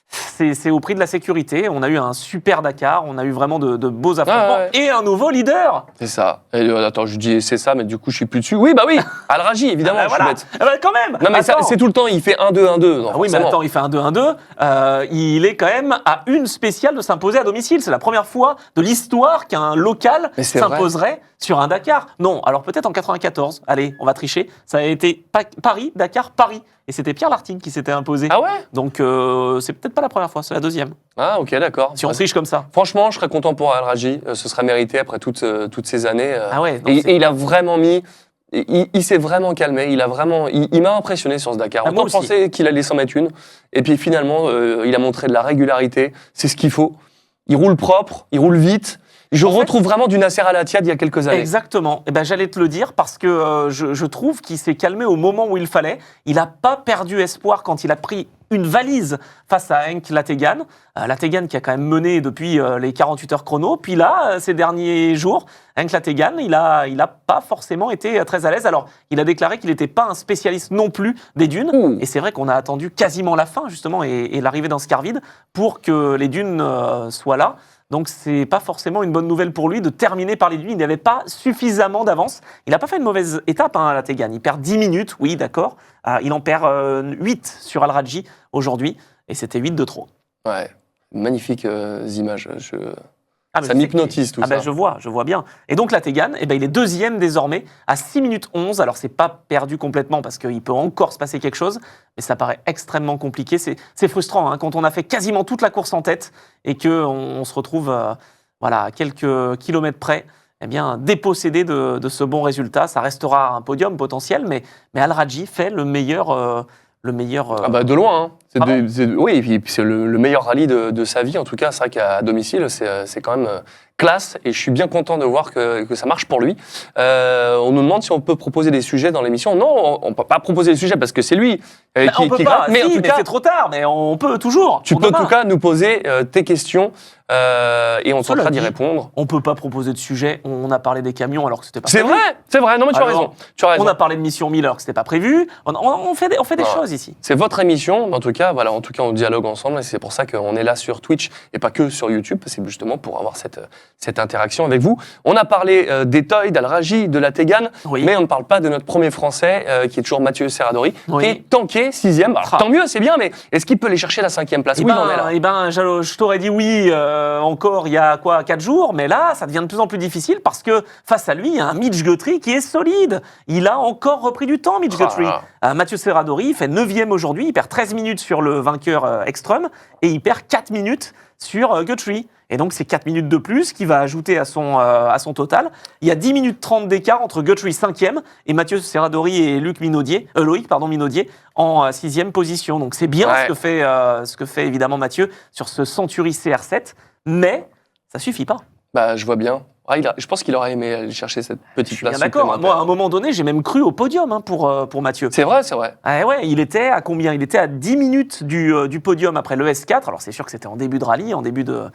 c'est au prix de la sécurité. On a eu un super Dakar, on a eu vraiment de beaux affrontements Ouais. et un nouveau leader. C'est ça. Et, attends, je dis c'est ça, mais du coup, je suis plus dessus. Oui, bah oui, Al-Rajhi, évidemment, Ah, je suis voilà. bête. Ah bah, quand même. Non, mais ça, Attends. c'est tout le temps, il fait 1-2-1-2. Non, Ah oui, mais forcément. attends, il fait un 2-1-2. Il est quand même à une spéciale de s'imposer à domicile. C'est la première fois de l'histoire qu'un local Mais c'est s'imposerait sur un Dakar. Non, alors peut-être en 94. Allez, on va tricher. Ça a été Paris, Dakar, Paris. Et c'était Pierre Lartigue qui s'était imposé. Ah ouais? Donc, c'est peut-être pas la première fois, c'est la deuxième. Ah, ok, d'accord. Si on triche comme ça. Franchement, je serais content pour Al-Rajhi. Ce serait mérité après toutes ces années. Ah ouais, non, et il a vraiment mis. Il s'est vraiment calmé. Il m'a impressionné sur ce Dakar. Ah, moi Autant je aussi. pensais qu'il allait s'en mettre une. Et puis finalement, il a montré de la régularité. C'est ce qu'il faut. Il roule propre, il roule vite. Je En fait- retrouve vraiment du Nasser Al-Attiyad il y a quelques années. Exactement. Et ben, j'allais te le dire parce que je trouve qu'il s'est calmé au moment où il fallait. Il n'a pas perdu espoir quand il a pris une valise face à Henk Lategan. Lategan qui a quand même mené depuis les 48 heures chrono. Puis là, ces derniers jours, Henk Lategan, il a pas forcément été très à l'aise. Alors, il a déclaré qu'il n'était pas un spécialiste non plus des dunes. Ouh. Et c'est vrai qu'on a attendu quasiment la fin, justement, et l'arrivée dans Scarvide pour que les dunes soient là. Donc, c'est pas forcément une bonne nouvelle pour lui de terminer par les dunes. Il n'avait pas suffisamment d'avance. Il n'a pas fait une mauvaise étape, hein, Lategan. Il perd 10 minutes, oui, d'accord. Il en perd 8 sur Al-Rajhi aujourd'hui, et c'était 8 de trop. Ouais, magnifiques images. Ah, mais Ça je sais m'hypnotise, tout Ah ben, ça. je vois bien. Et donc Lategan, eh ben, il est deuxième désormais à 6 minutes 11. Alors c'est pas perdu complètement parce qu'il peut encore se passer quelque chose, mais ça paraît extrêmement compliqué. C'est frustrant hein, quand on a fait quasiment toute la course en tête et qu'on se retrouve voilà, à quelques kilomètres près, eh bien, dépossédé de ce bon résultat. Ça restera un podium potentiel, mais Al-Rajhi fait le meilleur... Ah bah de loin, hein. Ah bon Oui, et puis c'est le meilleur rallye de sa vie, en tout cas, c'est vrai qu'à domicile, c'est quand même classe, et je suis bien content de voir que ça marche pour lui. On nous demande si on peut proposer des sujets dans l'émission. Non, on ne peut pas proposer des sujets parce que c'est lui on peut qui pas, gratte, mais en tout cas, c'est trop tard, mais on peut toujours. tu On peux en en a. tout cas nous poser tes questions et on Cela tentera d'y dit, répondre. On peut pas proposer de sujet. On a parlé des camions alors que c'était pas C'est prévu. vrai, non mais tu as Alors, raison. Tu as raison. On a parlé de Mission 1000 alors que c'était pas prévu. On fait des Voilà. choses ici. C'est votre émission, mais en tout cas, voilà, on dialogue ensemble et c'est pour ça qu'on est là sur Twitch et pas que sur YouTube, c'est justement pour avoir cette interaction avec vous. On a parlé d'Etoy, d'Al-Rajhi, de Lategan, Oui. mais on ne parle pas de notre premier Français qui est toujours Mathieu Serradori, Oui. qui est tanké 6e. Alors, Ah. tant mieux, c'est bien, mais est-ce qu'il peut aller chercher la 5e place? Oui, il en est là. Eh ben, je t'aurais dit oui encore il y a 4 jours, mais là, ça devient de plus en plus difficile parce que face à lui, il y a un Mitch Guthrie qui est solide. Il a encore repris du temps, Mitch Ah Guthrie. là. Mathieu Serradori, il fait 9e aujourd'hui, il perd 13 minutes sur le vainqueur Ekström et il perd 4 minutes sur Guthrie. Et donc, c'est 4 minutes de plus qui va ajouter à son total. Il y a 10 minutes 30 d'écart entre Guthrie 5e et Mathieu Serradori et Loïc Minaudier en 6e position. Donc, c'est bien Ouais. ce que fait évidemment Mathieu sur ce Century CR7, mais ça suffit pas. Bah, je vois bien. Ah, je pense qu'il aurait aimé aller chercher cette Je petite suis bien place d'accord. supplémentaire. Moi, à un moment donné, j'ai même cru au podium hein, pour Mathieu. C'est vrai, c'est vrai. Ah ouais, il était à combien? Il était à 10 minutes du podium après le S4. Alors c'est sûr que c'était en début de rallye, en début de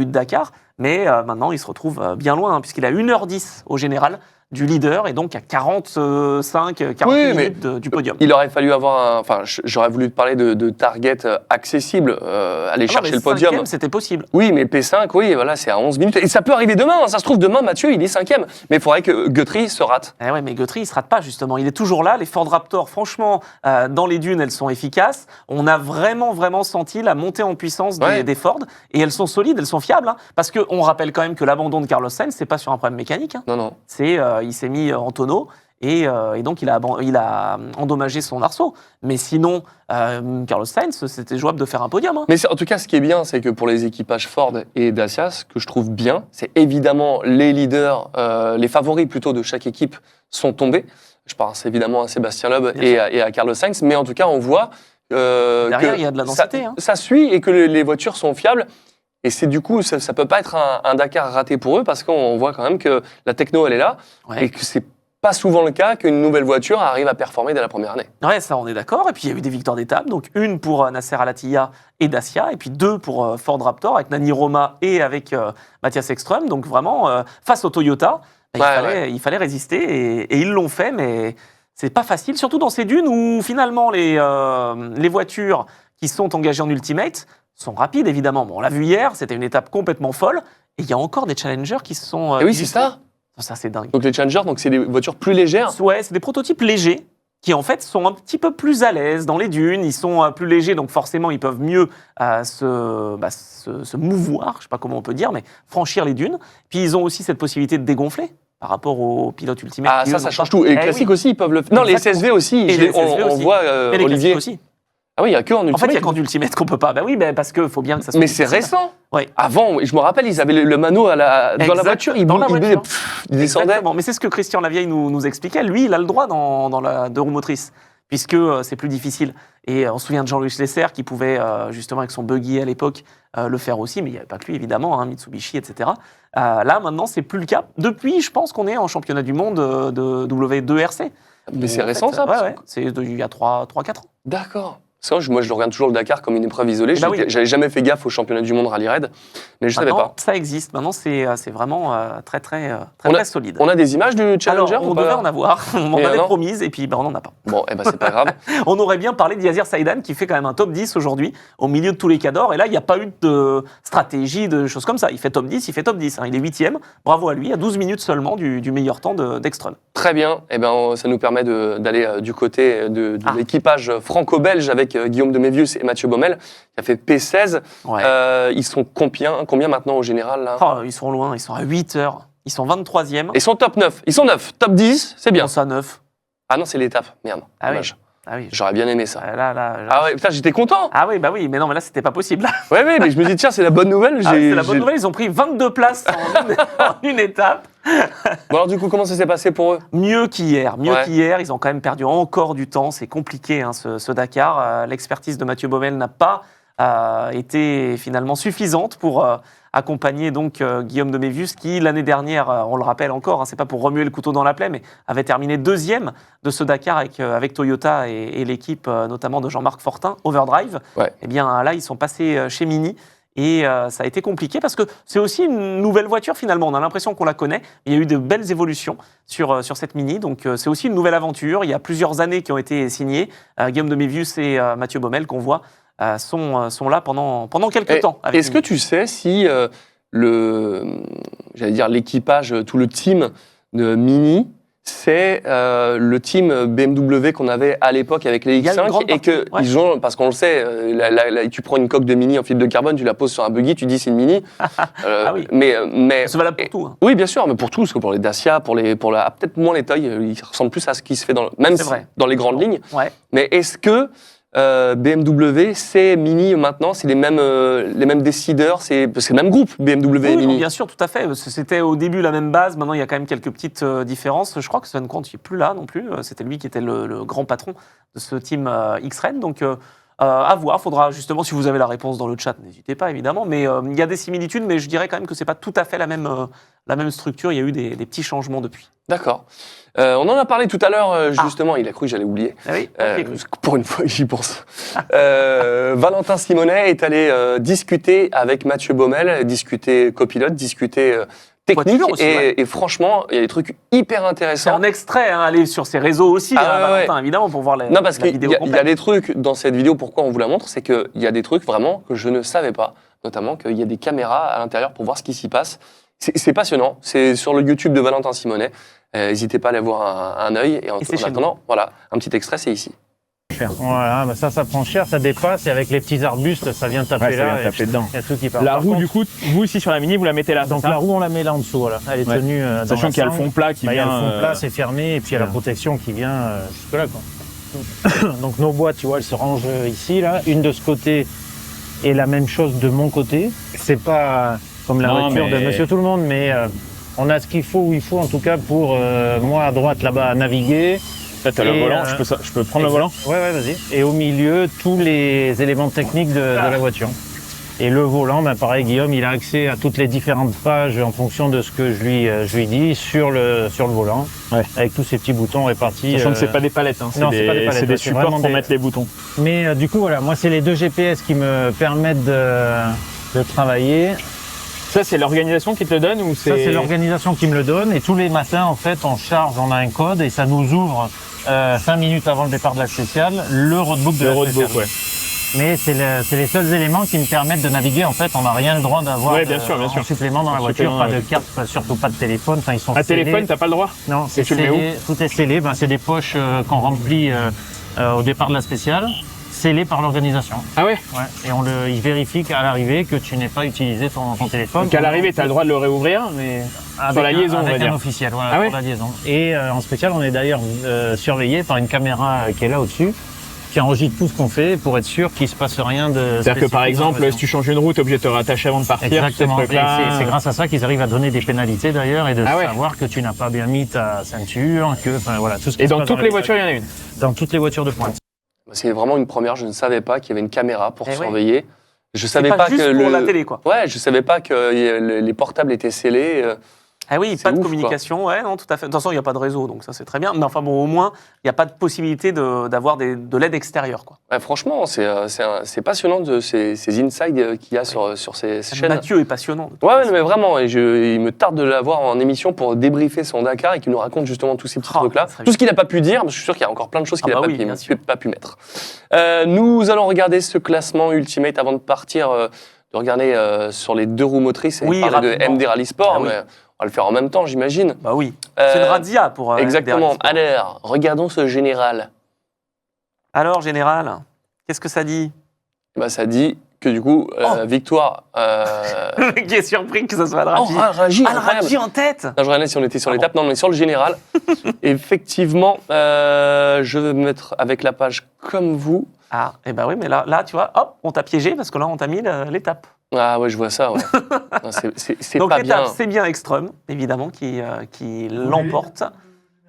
Dakar, mais maintenant il se retrouve bien loin, hein, puisqu'il a 1h10 au général du leader et donc à 45-48 Oui, mais minutes du podium. Il aurait fallu avoir j'aurais voulu te parler de target accessible, aller Ah non, chercher mais le podium. 5e, c'était possible. Oui, mais P5, oui, voilà, c'est à 11 minutes. Et ça peut arriver demain, hein. Ça se trouve, demain, Mathieu, il est 5e. Mais il faudrait que Guthrie se rate. Eh ouais, mais Guthrie, il se rate pas, justement. Il est toujours là. Les Ford Raptor, franchement, dans les dunes, elles sont efficaces. On a vraiment senti la montée en puissance Ouais. des Ford. Et elles sont solides, elles sont fiables. Hein, parce qu'on rappelle quand même que l'abandon de Carlos Sainz, c'est pas sur un problème mécanique. Hein. Non. Il s'est mis en tonneau. Et donc, il a endommagé son arceau. Mais sinon, Carlos Sainz, c'était jouable de faire un podium. Hein. Mais en tout cas, ce qui est bien, c'est que pour les équipages Ford et Dacia, ce que je trouve bien, c'est évidemment les leaders, les favoris plutôt de chaque équipe sont tombés. Je pense évidemment à Sébastien Loeb et à Carlos Sainz. Mais en tout cas, on voit Derrière, que il y a de la densité. ça suit et que les voitures sont fiables. Et c'est du coup, ça peut pas être un Dakar raté pour eux parce qu'on voit quand même que la techno, elle est là Ouais. et que c'est pas souvent le cas qu'une nouvelle voiture arrive à performer dès la première année. Ouais, ça, on est d'accord. Et puis, il y a eu des victoires d'étape. Donc, une pour Nasser Al-Attiyah et Dacia. Et puis, 2 pour Ford Raptor avec Nani Roma et avec Matthias Ekström. Donc, vraiment, face au Toyota, il fallait résister. Et ils l'ont fait, mais c'est pas facile. Surtout dans ces dunes où, finalement, les voitures qui sont engagées en Ultimate sont rapides, évidemment. Bon, on l'a vu hier, c'était une étape complètement folle. Et il y a encore des challengers qui se sont... Et oui, c'est ça. Ça, c'est dingue. Donc les Challengers, donc c'est des voitures plus légères. Ouais, c'est des prototypes légers qui en fait sont un petit peu plus à l'aise dans les dunes. Ils sont plus légers, donc forcément ils peuvent mieux se mouvoir, je sais pas comment on peut dire, mais franchir les dunes. Puis ils ont aussi cette possibilité de dégonfler par rapport aux pilotes Ultimate. Ah, qui, ça eux, n'ont change pas. tout. Et Eh classique oui. aussi, ils peuvent le faire. Non, les Exactement. SSV aussi. Et les SSV On aussi. voit Et les Olivier. classiques aussi. Ah oui, il n'y a que en Ultimate. En fait, il y a qu'en Ultimate qu'on peut pas. Ben oui, parce qu'il faut bien que ça soit. Mais c'est difficile. récent. Oui. Avant, je me rappelle, ils avaient le mano dans la voiture, ils Dans la voiture. descendaient. Exactement. Mais c'est ce que Christian Lavieille nous expliquait. Lui, il a le droit dans la deux roues motrices. puisque c'est plus difficile. Et on se souvient de Jean-Louis Schlesser qui pouvait, justement, avec son buggy à l'époque, le faire aussi, mais il n'y avait pas que lui, évidemment, hein, Mitsubishi, etc. Là, maintenant, c'est plus le cas. Depuis, je pense qu'on est en championnat du monde de W2RC. Mais c'est récent, ça? Ouais, c'est il y a 3-4 ans. D'accord. Ça, moi, je regarde toujours le Dakar comme une épreuve isolée. Bah oui. J'avais jamais fait gaffe au championnat du monde rallye raid, mais je savais Maintenant, pas. ça existe. Maintenant, c'est vraiment très solide. On a des images du Challenger? Alors, on ou pas devait en avoir. On m'en Et avait non promise, et puis on n'en a pas. Bon, eh ben, c'est pas grave. On aurait bien parlé d'Yazir Saïdan, qui fait quand même un top 10 aujourd'hui, au milieu de tous les cadors. Et là, il n'y a pas eu de stratégie, de choses comme ça. Il fait top 10, il fait top 10. Hein. Il est 8e. Bravo à lui, à 12 minutes seulement du meilleur temps d'Ekström. Très bien. Eh ben, ça nous permet d'aller du côté de l'équipage franco-belge avec Guillaume de Mévius et Mathieu Baumel, qui a fait P16. Ouais. Ils sont combien maintenant au général là? Oh, ils sont loin, ils sont à 8 heures. Ils sont 23e. Ils sont top 9. Ils sont 9. Top 10, c'est bien. Ils sont à 9. Ah non, c'est l'étape. Merde. Ah oui. Dommage. Ah oui. J'aurais bien aimé ça. Là. Ah ouais, putain, j'étais content. Ah oui, bah oui, mais non, mais là, c'était pas possible. Ouais, mais je me dis, tiens, c'est la bonne nouvelle. Ah, c'est la bonne nouvelle, ils ont pris 22 places en une étape. Bon, alors du coup, comment ça s'est passé pour eux? Mieux qu'hier, Ouais. ils ont quand même perdu encore du temps, c'est compliqué hein, ce Dakar. L'expertise de Mathieu Baumel n'a pas été finalement suffisante pour accompagner donc Guillaume de Mévius qui l'année dernière, on le rappelle encore, hein, c'est pas pour remuer le couteau dans la plaie, mais avait terminé 2e de ce Dakar avec Toyota et l'équipe notamment de Jean-Marc Fortin, Overdrive. Ouais. Et bien là, ils sont passés chez Mini. Et ça a été compliqué parce que c'est aussi une nouvelle voiture finalement. On a l'impression qu'on la connaît. Il y a eu de belles évolutions sur cette Mini. Donc c'est aussi une nouvelle aventure. Il y a plusieurs années qui ont été signées. Guillaume de Mévius et Mathieu Baumel qu'on voit sont là pendant quelques temps. Est-ce que tu sais si l'équipage, tout le team de Mini, c'est le team BMW qu'on avait à l'époque avec les Il y a une X5 grande et que partie, ouais. ils ont, parce qu'on le sait, tu prends une coque de Mini en fibre de carbone, tu la poses sur un buggy, tu dis c'est une Mini. Ah oui. Mais C'est valable pour tout. Hein. oui, bien sûr, mais pour tout, parce que pour les Dacia, peut-être moins les Toy, ils ressemblent plus à ce qui se fait même C'est vrai. dans les grandes lignes. Ouais. Mais est-ce que BMW, c'est Mini maintenant, c'est les mêmes décideurs, c'est le même groupe BMW et Oui, Mini. non, bien sûr, tout à fait. C'était au début la même base. Maintenant, il y a quand même quelques petites différences. Je crois que Sven Quandt n'est plus là non plus. C'était lui qui était le grand patron de ce team X-Ren. Donc, à voir. Faudra justement, si vous avez la réponse dans le chat, n'hésitez pas évidemment. Mais il y a des similitudes, mais je dirais quand même que c'est pas tout à fait la même structure. Il y a eu des petits changements depuis. D'accord. On en a parlé tout à l'heure, justement, il a cru que j'allais oublier. Ah oui. Parce que pour une fois, j'y pense. Valentin Simonet est allé discuter avec Mathieu Baumel, discuter copilote, discuter technique. Voiture aussi, ouais. Et franchement, il y a des trucs hyper C'est intéressants. en extrait, hein, aller sur ses réseaux aussi, Ah, ouais, Valentin, évidemment, pour voir Non, parce la qu'il vidéo y a complète. des trucs dans cette vidéo, pourquoi on vous la montre, c'est qu'il y a des trucs vraiment que je ne savais pas. Notamment qu'il y a des caméras à l'intérieur pour voir ce qui s'y passe. C'est passionnant. C'est sur le YouTube de Valentin Simonet. N'hésitez pas à aller voir un œil. Et en c'est chez attendant, voilà, un petit extrait, c'est ici. Voilà, bah ça prend cher, ça dépasse et avec les petits arbustes, ça vient taper Ouais, ça là. vient taper dedans. Il y a tout qui part. La Par roue, contre, du coup, vous aussi sur la Mini, vous la mettez là. donc c'est ça la roue, on la met là en dessous, voilà. Elle est Ouais. tenue dans Sachant la qu'il y a le sangle. fond plat qui Bah, il y a vient. le fond plat, c'est fermé, et puis il y a la protection qui vient jusque là, quoi. Donc nos boîtes, tu vois, elles se rangent ici, là, une de ce côté et la même chose de mon côté. C'est pas comme la Non, voiture mais- de Monsieur Tout le Monde, mais on a ce qu'il faut où il faut, en tout cas pour moi à droite là-bas à naviguer. Là, t'as le Et, volant, je peux prendre le volant. Ouais, vas-y. Et au milieu, tous les éléments techniques de la voiture. Et le volant, ben pareil, Guillaume, il a accès à toutes les différentes pages en fonction de ce que je lui dis sur le volant, Ouais. avec tous ces petits boutons répartis. Sachant que c'est pas des palettes, hein, non, c'est pas des palettes, c'est des ouais, c'est supports vraiment pour des- mettre les boutons. Mais du coup, voilà, moi, c'est les 2 GPS qui me permettent de travailler. Ça, c'est l'organisation qui te le donne ou Ça, c'est l'organisation qui me le donne. Et tous les matins, en fait, on charge, on a un code et ça nous ouvre 5 minutes avant le départ de la spéciale, le roadbook de le la roadbook, spéciale. ouais. Mais c'est les seuls éléments qui me permettent de naviguer. En fait, on n'a rien le droit d'avoir Ouais, bien sûr, bien en sûr. supplément dans la En voiture, supplément, pas ouais. de carte, surtout pas de téléphone. Enfin, ils sont Un scellés. téléphone, t'as pas le droit? Non, c'est tu le mets où? scellé, tout est scellé. Ben, c'est des poches qu'on remplit au départ de la spéciale, scellées par l'organisation. Ah ouais? Ouais. Et ils vérifient qu'à l'arrivée que tu n'aies pas utilisé ton téléphone. Donc à l'arrivée, t'as le droit de le réouvrir, mais sur la liaison, on va avec un dire. officiel, voilà, Ah ouais? pour la liaison. Et en spécial, on est d'ailleurs surveillé par une caméra qui est là au-dessus, qui enregistre tout ce qu'on fait pour être sûr qu'il se passe rien de. C'est-à-dire que par spécifique dans exemple, la si tu changes une route, t'es obligé de te rattacher avant de partir. Exactement. ces Et trucs-là. c'est grâce à ça qu'ils arrivent à donner des pénalités d'ailleurs et de Ah ouais. savoir que tu n'as pas bien mis ta ceinture, que, enfin voilà, tout ce qui Et se dans passe toutes le les message. voitures, il y en a une. Dans toutes les voitures de pointe. C'est vraiment une première. Je ne savais pas qu'il y avait une caméra pour Eh ouais. surveiller. Je C'est savais pas pas juste que pour la télé, quoi. Ouais, je savais pas que les portables étaient scellés. Ah oui, C'est pas de ouf, communication, ouais, non, tout à fait. De toute façon, il n'y a pas de réseau, donc ça c'est très bien. Mais enfin bon, au moins, il n'y a pas de possibilité d'avoir de l'aide extérieure, quoi. Ouais, franchement, c'est passionnant de ces insights qu'il y a sur ces chaînes. Mathieu est passionnant. de toute Ouais, façon. mais vraiment, et il me tarde de l'avoir en émission pour débriefer son Dakar et qu'il nous raconte justement tous ces petits Ah, trucs-là. ça serait Tout ce qu'il n'a pas pu dire, parce que je suis sûr qu'il y a encore plein de choses qu'il Ah n'a bah pas, oui, bien sûr. pas pu mettre. Nous allons regarder ce classement Ultimate avant de partir, de regarder sur les 2 roues motrices et Oui, parler de rapidement. MD Rally Sport, Ah oui. mais on va le faire en même temps, j'imagine. Bah oui, c'est une Euh, razzia pour... Exactement. MD Rally Sport. Alors, regardons ce général. Alors, général, qu'est-ce que ça dit? Bah, ça dit que du coup, victoire. Le mec qui est surpris que ça soit Al-Raji. Oh, Al-Raji, Al-Raji incroyable. en tête. Non, je regardais si on était sur Ah l'étape, non, mais sur le général. Effectivement, je vais me mettre avec la page comme vous. Ah, et bah oui, mais là, tu vois, hop, on t'a piégé parce que là, on t'a mis l'étape. Ah ouais, je vois ça, ouais. Non, c'est Donc pas l'étape, bien. c'est bien Ekstrom, évidemment, qui l'emporte.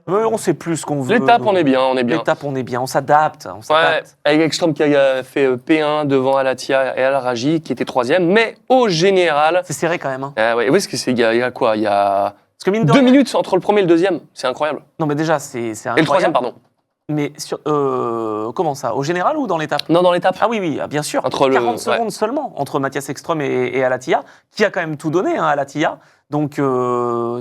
On sait plus ce qu'on veut. L'étape, on est bien, on est bien. L'étape, on est bien, on s'adapte. Ouais, avec Ekstrom qui a fait P1 devant Alatia et Al-Raji qui était 3e, mais au général. C'est serré quand même. Hein. Ouais, parce que il y a quoi? Il y a Parce que mine de 2 rien- minutes entre le premier et le deuxième. C'est incroyable. Non, mais déjà, c'est Et incroyable. le troisième, pardon. Mais comment ça? Au général ou dans l'étape? Non, dans l'étape. Ah oui, bien sûr. Entre 40 secondes seulement entre Mathias Ekstrom et Alatia, qui a quand même tout donné, hein, Alatia. Donc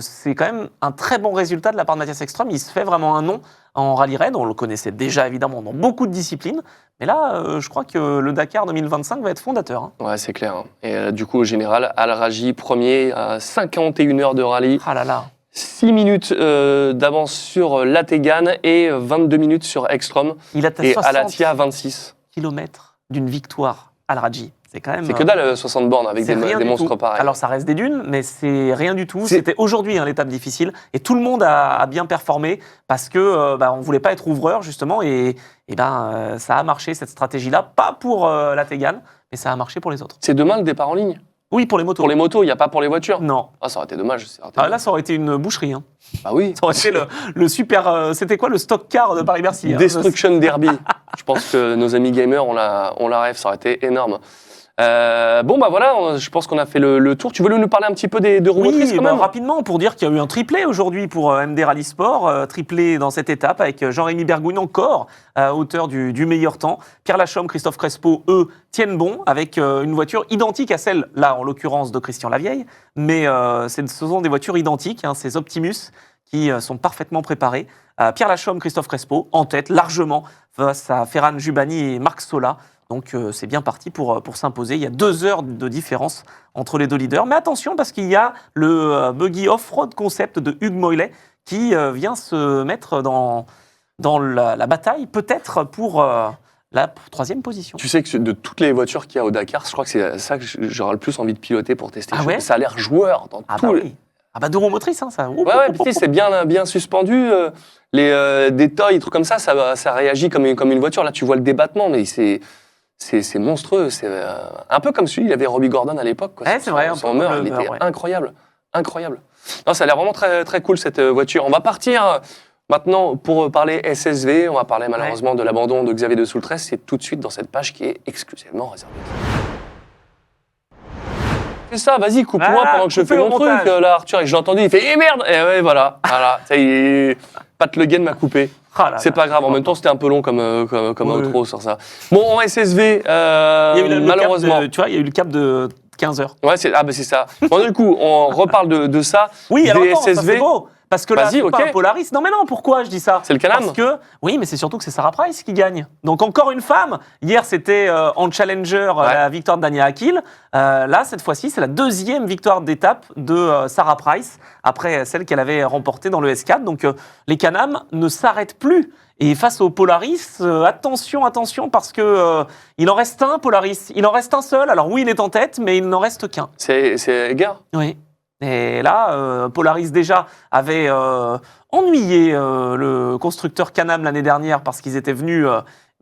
c'est quand même un très bon résultat de la part de Mathias Ekstrom. Il se fait vraiment un nom en rallye raid. On le connaissait déjà évidemment dans beaucoup de disciplines. Mais là, je crois que le Dakar 2025 va être fondateur. Hein. Ouais, c'est clair. Hein. Et du coup, au général, Al-Raji, premier à 51 heures de rallye. Ah là là. 6 minutes d'avance sur Lategan et 22 minutes sur Ekstrom. Il a Et 60 Alatia, 26. km d'une victoire, Al-Raji. C'est quand même. C'est que dalle, 60 bornes avec c'est rien des du monstres tout. pareils. Alors ça reste des dunes, mais c'est rien du tout. C'est- C'était aujourd'hui l'étape difficile et tout le monde a bien performé parce que on voulait pas être ouvreur justement et ça a marché cette stratégie-là, pas pour la Tegane, mais ça a marché pour les autres. C'est demain le départ en ligne. Oui, pour les motos. Pour les motos, il n'y a pas pour les voitures. Non. Ah, ça aurait été dommage. Ça aurait été Ah, là, ça aurait été une boucherie. Hein. bah oui. Ça aurait été le super. C'était quoi le stock car de Paris-Bercy hein. Destruction Derby. Je pense que nos amis gamers, on la rêve, ça aurait été énorme. Bon, bah voilà, je pense qu'on a fait le tour. Tu veux nous parler un petit peu des roues motrices Oui, quand même rapidement, pour dire qu'il y a eu un triplé aujourd'hui pour MD Rally Sport, triplé dans cette étape avec Jean-Rémy Bergouin encore, auteur du meilleur temps. Pierre Lachaume, Christophe Crespo, eux, tiennent bon avec une voiture identique à celle, là en l'occurrence, de Christian Lavieille, mais ce sont des voitures identiques, hein, ces Optimus qui sont parfaitement préparés. Pierre Lachaume, Christophe Crespo, en tête largement face à Ferran Jubani et Marc Sola. Donc c'est bien parti pour s'imposer. Il y a 2 heures de différence entre les deux leaders. Mais attention parce qu'il y a le buggy off-road concept de Hugues Moylet qui vient se mettre dans la bataille, peut-être pour la 3e position. Tu sais que de toutes les voitures qu'il y a au Dakar, je crois que c'est ça que j'aurais le plus envie de piloter pour tester. Ah ouais Ça a l'air joueur dans Ah tout. bah oui. Ah bah 2 roues motrices, hein, ça. Ouais, puis tu sais, c'est bien suspendu. Des toys, des trucs comme ça réagit comme une voiture. Là, tu vois le débattement, mais c'est monstrueux. C'est un peu comme celui, il avait Robbie Gordon à l'époque. Quoi. Ouais, c'est vrai, un Son peu Hummer, comme le il était Hummer, ouais. incroyable. Non, ça a l'air vraiment très, très cool cette voiture. On va partir maintenant pour parler SSV. On va parler malheureusement de l'abandon de Xavier de Soultres. C'est tout de suite dans cette page qui est exclusivement réservée. Fais ça, vas-y, coupe-moi Voilà, pendant que je coupez fais au mon truc. montage. Là, Arthur, et je l'ai entendu, il fait « Eh merde !» Et ouais, voilà. Ça y est, Pat Le Guen m'a coupé. Ah là C'est là. pas grave, en même temps, c'était un peu long comme outro sur ça. Bon, en SSV, Il y a eu le malheureusement... cap tu vois, il y a eu le cap de 15 heures. Ouais, c'est ça. Bon, du coup, on reparle de ça. Oui, des alors attends, ça SSV. c'est beau. Parce que là, Vas-y, c'est pas ok. un Polaris. Non, mais non, pourquoi je dis ça? C'est le Can-Am. Parce que, oui, mais c'est surtout que c'est Sarah Price qui gagne. Donc, encore une femme. Hier, c'était en Challenger la victoire de Dania Akil. Là, cette fois-ci, c'est la 2e victoire d'étape de Sarah Price, après celle qu'elle avait remportée dans le S4. Donc, les Can-Am ne s'arrêtent plus. Et face au Polaris, attention, parce que il en reste un, Polaris. Il en reste un seul. Alors, oui, il est en tête, mais il n'en reste qu'un. C'est Edgar. Oui. Et là, Polaris déjà avait ennuyé le constructeur Can-Am l'année dernière parce qu'ils étaient venus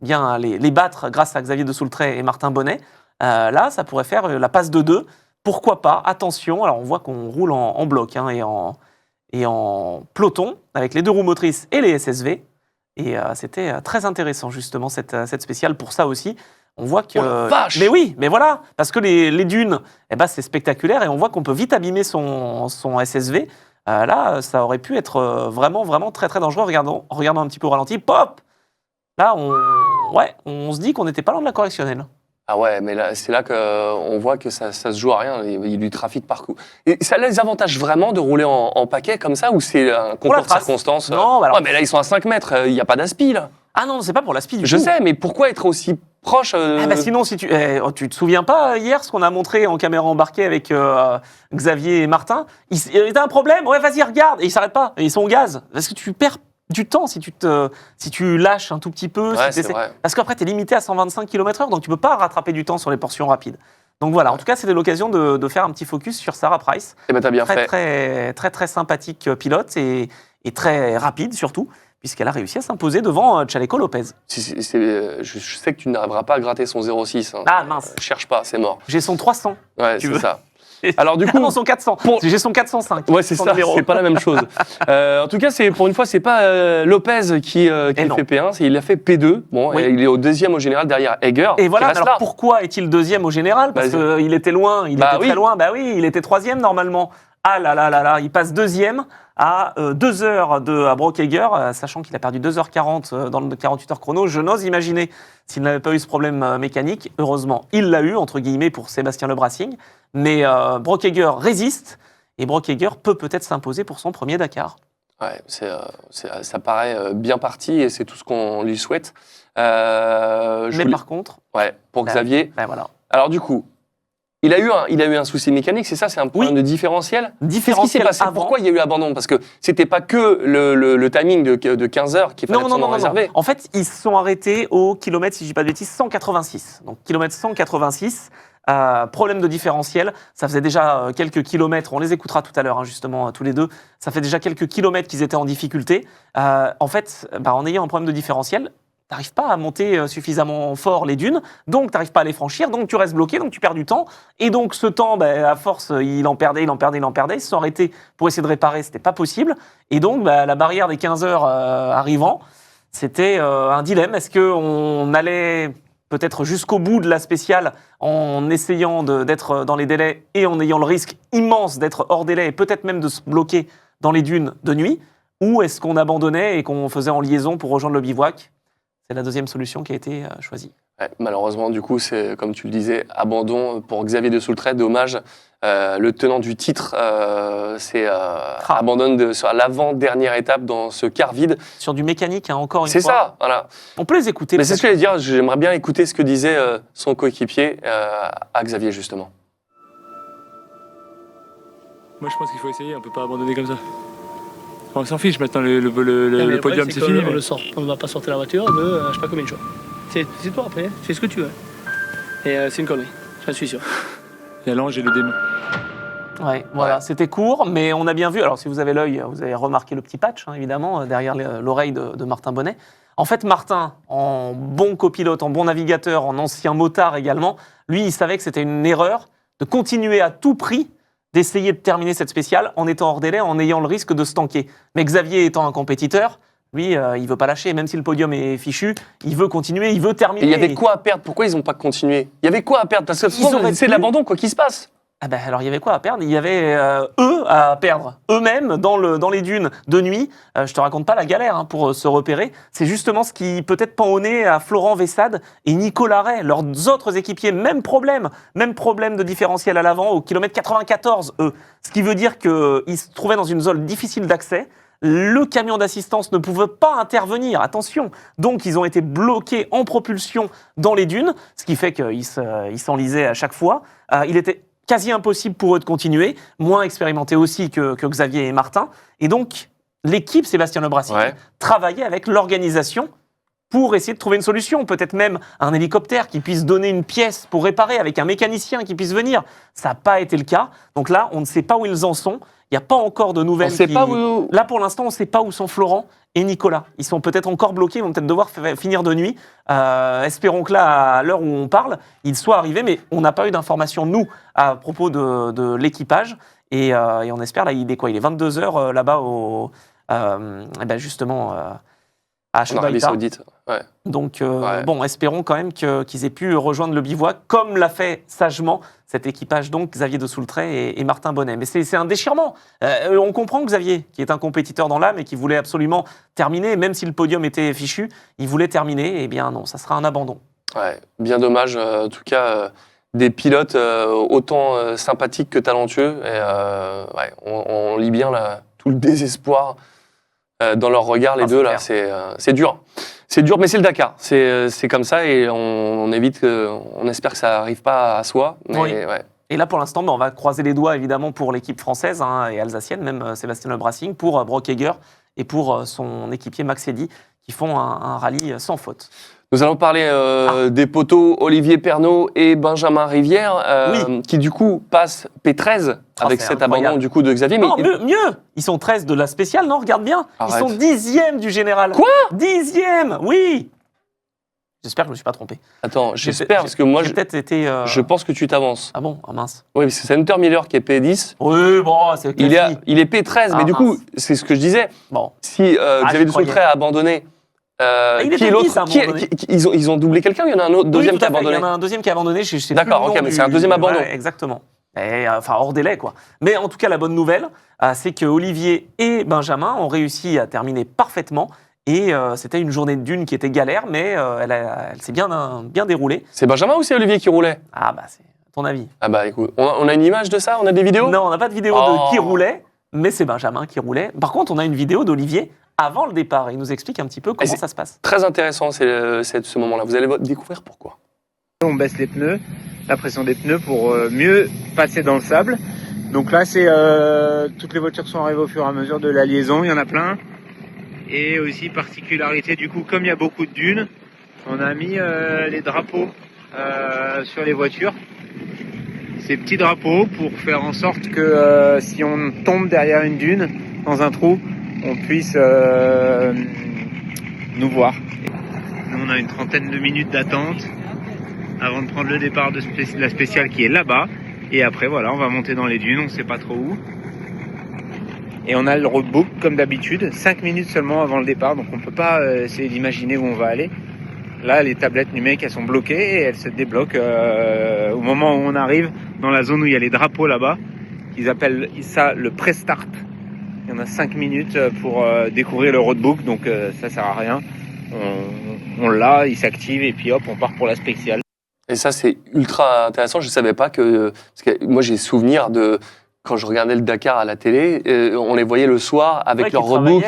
bien les battre grâce à Xavier de Soultret et Martin Bonnet, là, ça pourrait faire la passe de 2. Pourquoi pas? Attention, alors on voit qu'on roule en bloc et en peloton, avec les 2 roues motrices et les SSV. Et c'était très intéressant, justement, cette spéciale pour ça aussi. On voit que... Oh la vache! Mais oui, mais voilà, parce que les dunes, c'est spectaculaire et on voit qu'on peut vite abîmer son SSV. Là, ça aurait pu être vraiment, vraiment très, très dangereux. Regardons un petit peu au ralenti. Pop! Là, on se dit qu'on n'était pas loin de la correctionnelle. Ah ouais, mais là, c'est là qu'on voit que ça se joue à rien. Il lui trafique partout. Et ça a les avantages vraiment de rouler en paquet comme ça, ou c'est un concours de circonstances? Non, alors... Ouais, mais là, ils sont à 5 mètres. Il n'y a pas d'aspi, là. Ah non, c'est pas pour la speed du Je tout. sais, mais pourquoi être aussi proche Sinon, si tu te souviens pas hier ce qu'on a montré en caméra embarquée avec Xavier et Martin, il y a un problème, ouais vas-y regarde, et ils s'arrêtent pas, et ils sont au gaz. Parce que tu perds du temps si tu lâches un tout petit peu. Ouais, si c'est vrai. Parce qu'après, tu es limité à 125 km/h, donc tu peux pas rattraper du temps sur les portions rapides. Donc voilà, en tout cas, c'était l'occasion de faire un petit focus sur Sarah Price. Eh ben, t'as bien fait. Très sympathique pilote et très rapide surtout, puisqu'elle a réussi à s'imposer devant Chaleco Lopez. Je sais que tu n'arriveras pas à gratter son 0,6. Hein. Ah mince. Cherche pas, c'est mort. J'ai son 300. Ouais, Tu c'est veux ça. Alors du coup, non, son 400. J'ai son 405. Ouais, c'est son ça. numéro. C'est pas la même chose. En tout cas, pour une fois, c'est pas Lopez qui non. fait P1, il a fait P2. Bon, Oui. et il est au 2e au général derrière Egger. Et voilà. qui reste Alors là. pourquoi est-il 2e au général? Parce Bah, qu'il était loin. Il était très loin. Bah oui, il était 3e normalement. Ah là là là là, il passe 2e à 2 heures à Brock Egger, sachant qu'il a perdu 2h40 dans le 48 heures chrono. Je n'ose imaginer s'il n'avait pas eu ce problème mécanique. Heureusement, il l'a eu, entre guillemets, pour Sébastien Lebrassing. Mais Brock Egger résiste et Brock Egger peut peut-être s'imposer pour son premier Dakar. Ouais, ça paraît bien parti et c'est tout ce qu'on lui souhaite. Par contre... Ouais, pour Xavier. Voilà. Alors du coup, il a eu un souci mécanique, c'est ça? C'est un problème de différentiel? Qu'est-ce qui s'est passé? Pourquoi il y a eu abandon? Parce que c'était pas que le timing de 15 heures qu'il fallait absolument réserver. En fait, ils se sont arrêtés au kilomètre, si je dis pas de bêtises, 186. Donc kilomètre 186. Problème de différentiel, ça faisait déjà quelques kilomètres, on les écoutera tout à l'heure justement tous les deux, ça fait déjà quelques kilomètres qu'ils étaient en difficulté. En fait, en ayant un problème de différentiel, t'arrives pas à monter suffisamment fort les dunes, donc t'arrives pas à les franchir, donc tu restes bloqué, donc tu perds du temps, et donc ce temps, à force, il en perdait, ils se sont arrêtés pour essayer de réparer, c'était pas possible, et donc la barrière des 15 heures arrivant, c'était un dilemme, est-ce qu'on allait peut-être jusqu'au bout de la spéciale en essayant d'être dans les délais et en ayant le risque immense d'être hors délai et peut-être même de se bloquer dans les dunes de nuit, ou est-ce qu'on abandonnait et qu'on faisait en liaison pour rejoindre le bivouac? C'est la deuxième solution qui a été choisie. Ouais, malheureusement, du coup, c'est, comme tu le disais, abandon pour Xavier de Soultret, dommage. Le tenant du titre abandonne sur l'avant-dernière étape dans ce quart vide. Sur du mécanique, encore une fois. C'est ça, voilà. On peut les écouter. Mais c'est ce que j'allais dire, j'aimerais bien écouter ce que disait son coéquipier à Xavier, justement. Moi, je pense qu'il faut essayer, on peut pas abandonner comme ça. On s'en fiche maintenant, le podium c'est fini. On le sort, on ne va pas sortir la voiture de je sais pas combien de jours. C'est toi après, fais ce que tu veux. Et c'est une connerie, j'en suis sûr. Il y a l'ange et le démon. Ouais, voilà, c'était court, mais on a bien vu. Alors, si vous avez l'œil, vous avez remarqué le petit patch, évidemment, derrière l'oreille de Martin Bonnet. En fait, Martin, en bon copilote, en bon navigateur, en ancien motard également, lui, il savait que c'était une erreur de continuer à tout prix d'essayer de terminer cette spéciale en étant hors délai, en ayant le risque de se tanker. Mais Xavier étant un compétiteur, lui, il veut pas lâcher. Même si le podium est fichu, il veut continuer, il veut terminer. Et il y avait quoi à perdre? Pourquoi ils n'ont pas continué? Il y avait quoi à perdre? Parce que c'est de l'abandon, quoi qu'il se passe. Alors, il y avait quoi à perdre? Il y avait eux à perdre, eux-mêmes, dans les dunes de nuit. Je te raconte pas la galère pour se repérer. C'est justement ce qui peut-être pend au nez à Florent Vessade et Nicolas Ray, leurs autres équipiers. Même problème de différentiel à l'avant, au kilomètre 94, eux. Ce qui veut dire qu'ils se trouvaient dans une zone difficile d'accès. Le camion d'assistance ne pouvait pas intervenir, attention. Donc, ils ont été bloqués en propulsion dans les dunes, ce qui fait qu'ils s'enlisaient à chaque fois. Il était quasi impossible pour eux de continuer, moins expérimentés aussi que Xavier et Martin. Et donc, l'équipe Sébastien Lebrassing travaillait avec l'organisation pour essayer de trouver une solution. Peut-être même un hélicoptère qui puisse donner une pièce pour réparer, avec un mécanicien qui puisse venir. Ça n'a pas été le cas. Donc là, on ne sait pas où ils en sont. Il n'y a pas encore de nouvelles. On sait pas où... Là, pour l'instant, on ne sait pas où sont Florent et Nicolas. Ils sont peut-être encore bloqués, ils vont peut-être devoir finir de nuit. Espérons que là, à l'heure où on parle, ils soient arrivés, mais on n'a pas eu d'informations, nous, à propos de l'équipage. Et on espère, là, il est quoi ? Il est 22h là-bas, justement, à En Arabie Choubaïta. Saoudite. Ouais. Donc, Ouais. bon, espérons quand même qu'ils aient pu rejoindre le bivouac, comme l'a fait sagement cet équipage, donc Xavier de Soultray et Martin Bonnet. Mais c'est un déchirement. On comprend Xavier, qui est un compétiteur dans l'âme et qui voulait absolument terminer, même si le podium était fichu, il voulait terminer. Eh bien non, ça sera un abandon. Ouais, bien dommage. En tout cas, des pilotes autant sympathiques que talentueux. Et, ouais, on lit bien là, tout le désespoir dans leur regard, les deux. Là, c'est dur. C'est dur, mais c'est le Dakar. C'est comme ça et on évite on espère que ça n'arrive pas à soi. Mais, Oui. ouais. Et là, pour l'instant, on va croiser les doigts, évidemment, pour l'équipe française et alsacienne, même Sébastien Le Brassing, pour Brock Heger et pour son équipier Max Eddy, qui font un rallye sans faute. Nous allons parler des poteaux Olivier Pernot et Benjamin Rivière, qui du coup passent P13 avec c'est cet incroyable. abandon du coup de Xavier. Non, mieux, ils sont 13 de la spéciale, non, regarde bien. Arrête. Ils sont 10e du général. Quoi ? 10e, oui. J'espère que je ne me suis pas trompé. Attends, j'espère parce que moi j'ai peut-être été... je pense que tu t'avances. Ah bon, ah mince. Oui, parce que c'est Hunter Miller qui est P10. Oui, bon, c'est Il est P13, Ah, mais du mince. coup, c'est ce que je disais. Bon. Si Xavier j'y de Soultray croyais. a abandonné, il qui était est 10 l'autre à un moment donné. ils ont doublé quelqu'un ou il y en a un autre, deuxième Oui, qui tout a à fait. abandonné? Il y en a un deuxième qui a abandonné. Je sais plus D'accord, le nom ok, mais c'est un deuxième abandon. Ouais, exactement. Et, enfin, hors délai, quoi. Mais en tout cas, la bonne nouvelle, c'est que Olivier et Benjamin ont réussi à terminer parfaitement. Et c'était une journée de dune qui était galère, mais elle s'est bien déroulée. C'est Benjamin ou c'est Olivier qui roulait? Ah bah, c'est ton avis. Ah bah écoute, on a une image de ça? On a des vidéos? Non, on n'a pas de vidéo de qui roulait, mais c'est Benjamin qui roulait. Par contre, on a une vidéo d'Olivier avant le départ. Il nous explique un petit peu comment ça se passe. Très intéressant, c'est ce moment-là. Vous allez découvrir pourquoi. On baisse les pneus, la pression des pneus pour mieux passer dans le sable. Donc là, c'est toutes les voitures sont arrivées au fur et à mesure de la liaison, il y en a plein. Et aussi particularité, du coup, comme il y a beaucoup de dunes, on a mis les drapeaux sur les voitures. Ces petits drapeaux pour faire en sorte que si on tombe derrière une dune, dans un trou, on puisse nous voir. Nous, on a une trentaine de minutes d'attente avant de prendre le départ de la spéciale qui est là-bas. Et après, voilà, on va monter dans les dunes, on ne sait pas trop où. Et on a le roadbook, comme d'habitude, 5 minutes seulement avant le départ, donc on ne peut pas essayer d'imaginer où on va aller. Là, les tablettes numériques, elles sont bloquées et elles se débloquent au moment où on arrive dans la zone où il y a les drapeaux là-bas. Ils appellent ça le pré-start. Il y en a 5 minutes pour découvrir le roadbook, donc ça sert à rien. On l'a, il s'active et puis hop, on part pour la spéciale. Et ça, c'est ultra intéressant. Je ne savais pas que... Parce que moi, j'ai souvenir de... Quand je regardais le Dakar à la télé, on les voyait le soir avec leur roadbook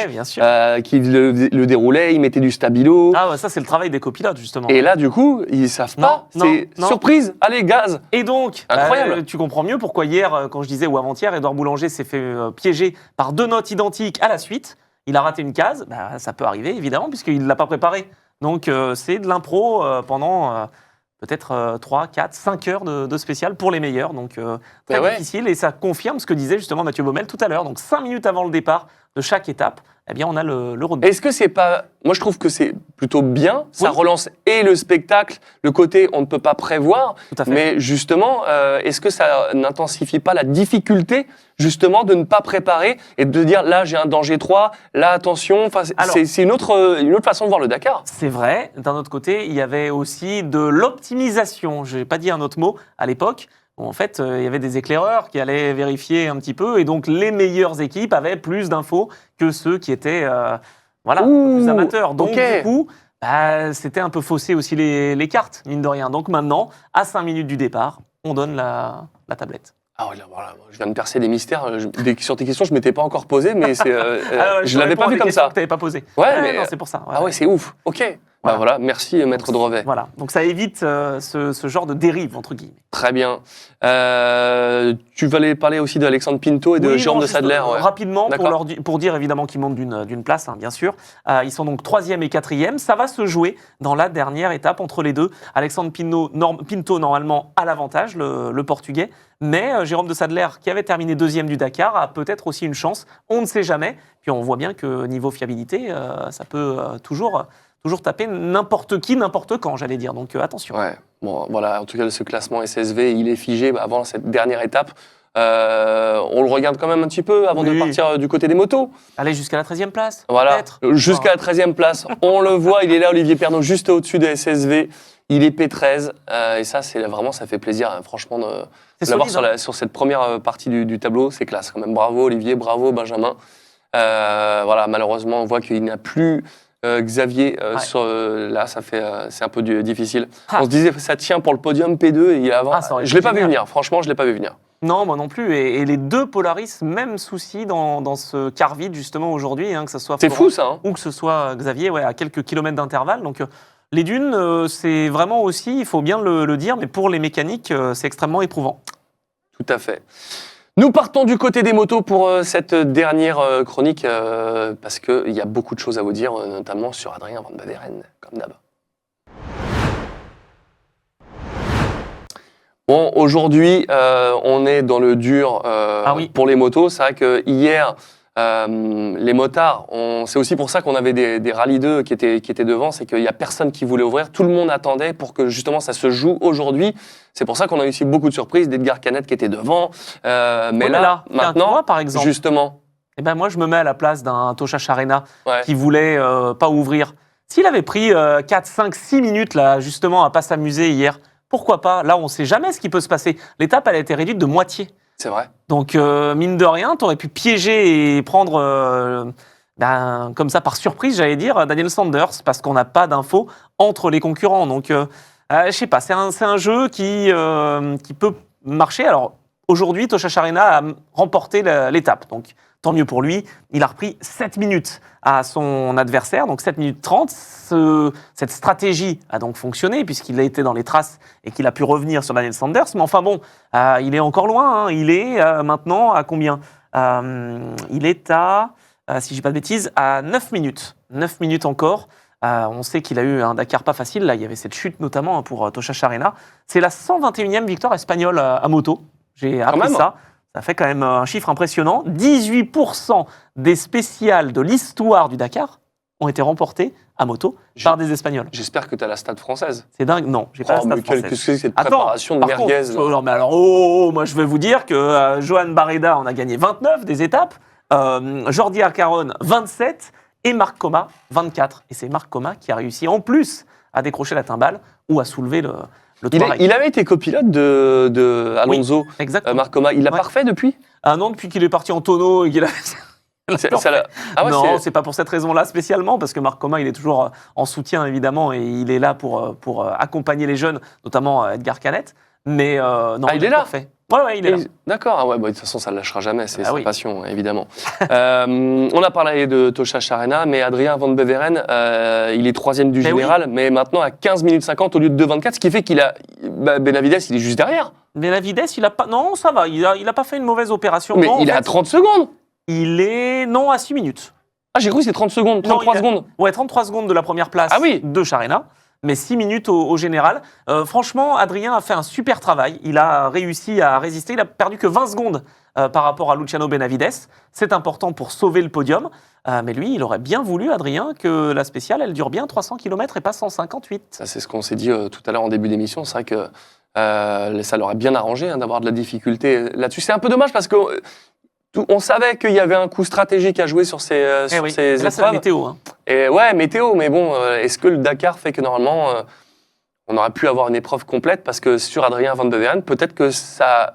qui le déroulaient, ils mettaient du stabilo. Ah ouais, ça c'est le travail des copilotes justement. Et là, du coup, ils savent pas. C'est surprise, allez, gaz. Et donc, incroyable. Tu comprends mieux pourquoi hier, quand je disais, ou avant-hier, Édouard Boulanger s'est fait piéger par 2 notes identiques à la suite. Il a raté une case, ça peut arriver évidemment, puisqu'il ne l'a pas préparé. Donc c'est de l'impro pendant... peut-être 3, 4, 5 heures de spécial pour les meilleurs. Donc, très difficile. Et ça confirme ce que disait justement Mathieu Baumel tout à l'heure. Donc, 5 minutes avant le départ de chaque étape, eh bien, on a le roadbook. Est-ce que c'est pas... Moi, je trouve que c'est plutôt bien. Ça relance et le spectacle, le côté on ne peut pas prévoir. Tout à fait. Mais justement, est-ce que ça n'intensifie pas la difficulté, justement, de ne pas préparer et de dire là, j'ai un danger 3, là, attention. Enfin, c'est une autre façon de voir le Dakar. C'est vrai. D'un autre côté, il y avait aussi de l'optimisation. Je n'ai pas dit un autre mot à l'époque. En fait, il y avait des éclaireurs qui allaient vérifier un petit peu, et donc les meilleures équipes avaient plus d'infos que ceux qui étaient plus amateurs. Donc du coup, c'était un peu faussé aussi les cartes, mine de rien. Donc maintenant, à 5 minutes du départ, on donne la tablette. Ah ouais, voilà, je viens de percer des mystères. Sur tes questions, je ne m'étais pas encore posé, mais je ne l'avais pas vu comme ça. Tu n'avais pas posé. Ouais, mais non, c'est pour ça. Ah ouais, c'est ouf. Ok. Bah voilà, merci Maître Drevet. Voilà, donc ça évite ce genre de dérive, entre guillemets. Très bien. Tu voulais parler aussi d'Alexandre Pinto et de Oui, Jérôme non, de juste, Sadler. Ouais. Rapidement, D'accord. pour dire évidemment qu'ils montent d'une place, hein, bien sûr. Ils sont donc 3e et 4e. Ça va se jouer dans la dernière étape entre les deux. Alexandre Pinto normalement, a l'avantage, le Portugais. Mais Jérôme de Sadler, qui avait terminé 2e du Dakar, a peut-être aussi une chance. On ne sait jamais. Puis on voit bien que niveau fiabilité, ça peut toujours taper n'importe qui, n'importe quand, j'allais dire. Donc attention. Ouais. Bon, voilà, en tout cas, ce classement SSV, il est figé avant cette dernière étape. On le regarde quand même un petit peu avant de partir du côté des motos. Allez jusqu'à la 13e place. Voilà, peut-être. jusqu'à la 13e place. On le voit, il est là, Olivier Pernot, juste au-dessus de SSV. Il est P13. Et ça, ça fait plaisir, hein, franchement, de l'avoir solide, sur cette première partie du tableau. C'est classe quand même. Bravo Olivier, bravo Benjamin. Voilà, malheureusement, on voit qu'il n'y a plus Xavier. Là, c'est un peu difficile. On se disait, ça tient pour le podium P2. Et avant, je ne l'ai pas vu venir. Franchement, je ne l'ai pas vu venir. Non, moi non plus. Et les deux Polaris, même souci dans ce quart vide, justement, aujourd'hui, hein, que ce soit c'est Florent fou, ça. Hein. ou que ce soit Xavier, à quelques kilomètres d'intervalle. Donc, les dunes, c'est vraiment aussi, il faut bien le dire, mais pour les mécaniques, c'est extrêmement éprouvant. Tout à fait. Nous partons du côté des motos pour cette dernière chronique, parce qu'il y a beaucoup de choses à vous dire, notamment sur Adrien Van Beveren, comme d'hab. Bon, aujourd'hui, on est dans le dur pour les motos. C'est vrai que hier, les motards, c'est aussi pour ça qu'on avait des Rallye 2 qui étaient devant, c'est qu'il n'y a personne qui voulait ouvrir. Tout le monde attendait pour que justement ça se joue aujourd'hui. C'est pour ça qu'on a eu aussi beaucoup de surprises, d'Edgar Canet qui était devant. Mais là, maintenant, toi, par exemple, justement... Eh ben moi, je me mets à la place d'un Tosha Charena qui voulait pas ouvrir. S'il avait pris 4, 5, 6 minutes là, justement, à pas s'amuser hier, pourquoi pas? Là, on ne sait jamais ce qui peut se passer. L'étape, elle a été réduite de moitié. C'est vrai. Donc, mine de rien, tu aurais pu piéger et prendre, comme ça, par surprise, j'allais dire, Daniel Sanders, parce qu'on n'a pas d'infos entre les concurrents. Donc, je sais pas, c'est un jeu qui peut marcher. Alors, aujourd'hui, Tosha Charena a remporté l'étape. Donc, tant mieux pour lui. Il a repris 7 minutes à son adversaire, donc 7 minutes 30. Cette stratégie a donc fonctionné, puisqu'il a été dans les traces et qu'il a pu revenir sur Daniel Sanders. Mais enfin bon, il est encore loin. Hein. Il est maintenant à combien? Il est à, si je ne dis pas de bêtises, à 9 minutes. 9 minutes encore. On sait qu'il a eu un Dakar pas facile. Là, il y avait cette chute notamment pour Tosha Charena. C'est la 121e victoire espagnole à moto. J'ai appris ça. Ça fait quand même un chiffre impressionnant. 18% des spéciales de l'histoire du Dakar ont été remportées à moto par des Espagnols. J'espère que tu as la stat française. C'est dingue. Non, j'ai pas la stat française. Qu'est-ce que c'est cette préparation de merguez contre, non, mais alors, moi je vais vous dire que Johan Barreda en a gagné 29 des étapes, Jordi Arcaron 27 et Marc Coma 24. Et c'est Marc Coma qui a réussi en plus à décrocher la timbale ou à soulever le il avait été copilote de Alonso, Marc Coma. Il l'a pas refait depuis? Ah non, depuis qu'il est parti en tonneau et qu'il a... non, c'est pas pour cette raison-là spécialement, parce que Marc Coma, il est toujours en soutien, évidemment, et il est là pour accompagner les jeunes, notamment Edgar Canet. Mais non, il est là. Fait. Ouais, il est là. D'accord, de toute façon, ça ne lâchera jamais, c'est sa passion, évidemment. On a parlé de Tosha Charena, mais Adrien Van Beveren, il est 3e du général, mais maintenant à 15 minutes 50 au lieu de 2,24, ce qui fait qu'il a... Benavides, il est juste derrière. Benavides, il a pas... Non, ça va, il a pas fait une mauvaise opération. Mais non, il est à 30 secondes. Il est... Non, à 6 minutes. Ah, j'ai cru que c'était 30 secondes, 33 secondes. Ouais, 33 secondes de la première place de Charena. Mais 6 minutes au général. Franchement, Adrien a fait un super travail. Il a réussi à résister. Il a perdu que 20 secondes par rapport à Luciano Benavides. C'est important pour sauver le podium. Mais lui, il aurait bien voulu, Adrien, que la spéciale, elle dure bien 300 km et pas 158. Ça, c'est ce qu'on s'est dit tout à l'heure en début d'émission. C'est vrai que ça leur a bien arrangé d'avoir de la difficulté là-dessus. C'est un peu dommage parce que... On savait qu'il y avait un coup stratégique à jouer sur ces épreuves. Là, c'est la météo. Hein. Et météo, mais bon, est-ce que le Dakar fait que normalement, on aurait pu avoir une épreuve complète? Parce que sur Adrien Van Beveren, peut-être que ça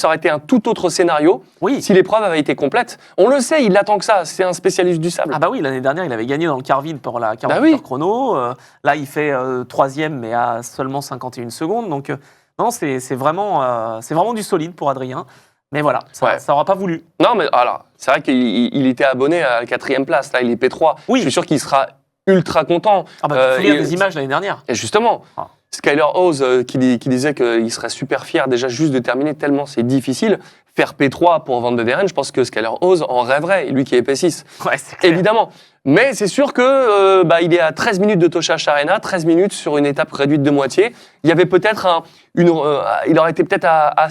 aurait été un tout autre scénario si l'épreuve avait été complète. On le sait, il attend que ça, c'est un spécialiste du sable. Ah bah oui, l'année dernière, il avait gagné dans le quart vide pour la 48 heures chrono. Là, il fait 3e, mais à seulement 51 secondes. Donc, non, c'est vraiment du solide pour Adrien. Mais voilà, ça n'aura pas voulu. Non, mais alors, c'est vrai qu'il était abonné à la 4e place. Là, il est P3. Oui. Je suis sûr qu'il sera ultra content. Ah bah, tu te souviens et- des images l'année dernière. Et justement, Ah. Skyler Hawes qui disait qu'il serait super fier déjà juste de terminer tellement c'est difficile. Faire P3 pour Van de Deren, je pense que Skyler Hawes en rêverait, lui qui est P6. Ouais, c'est clair. Évidemment. Mais c'est sûr que il est à 13 minutes de Tosha Arena, 13 minutes sur une étape réduite de moitié. Il y avait peut-être il aurait été peut-être à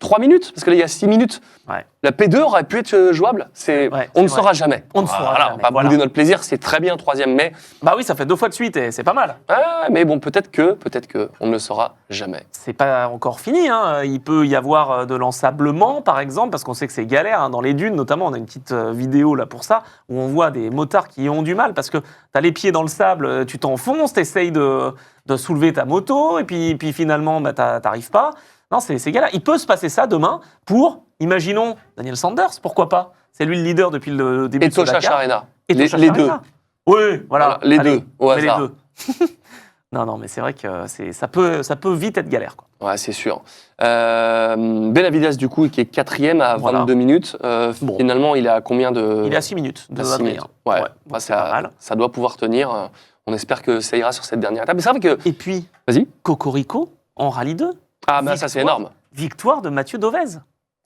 3 minutes, parce que là il y a 6 minutes. Ouais. La P2 aurait pu être jouable. On ne saura jamais. On ne saura Voilà, jamais, on va voilà. bouder notre plaisir, c'est très bien, 3e mai. Bah oui, ça fait 2 fois de suite et c'est pas mal. Ah, mais bon, peut-être que, on ne le saura jamais. C'est pas encore fini, hein. Il peut y avoir de l'ensablement, par exemple, parce qu'on sait que c'est galère, hein. Dans les dunes, notamment, on a une petite vidéo là pour ça, où on voit des motards qui ont du mal, parce que t'as les pieds dans le sable, tu t'enfonces, t'essayes de soulever ta moto, et puis finalement, t'arrives pas. Non, c'est galère. Il peut se passer ça demain pour, imaginons, Daniel Sanders, pourquoi pas? C'est lui le leader depuis le début Et de ce Tosha Dakar. Arena. Et Les Tosha deux. Arena. Oui, voilà. Les Allez, deux, au mais les hasard. deux. Non, mais c'est vrai que ça peut vite être galère, quoi. Ouais, c'est sûr. Benavides, du coup, qui est 4e à 22 Voilà. minutes. Bon. Finalement, il est à combien de... Il est à 6 minutes de à 6 Adrien. minutes. Ouais, donc bah, c'est pas mal. ça doit pouvoir tenir. On espère que ça ira sur cette dernière étape. Mais c'est vrai que... Et puis, Vas-y. Cocorico en Rallye 2. Ah, bah ça, c'est énorme. Victoire de Mathieu Dovez.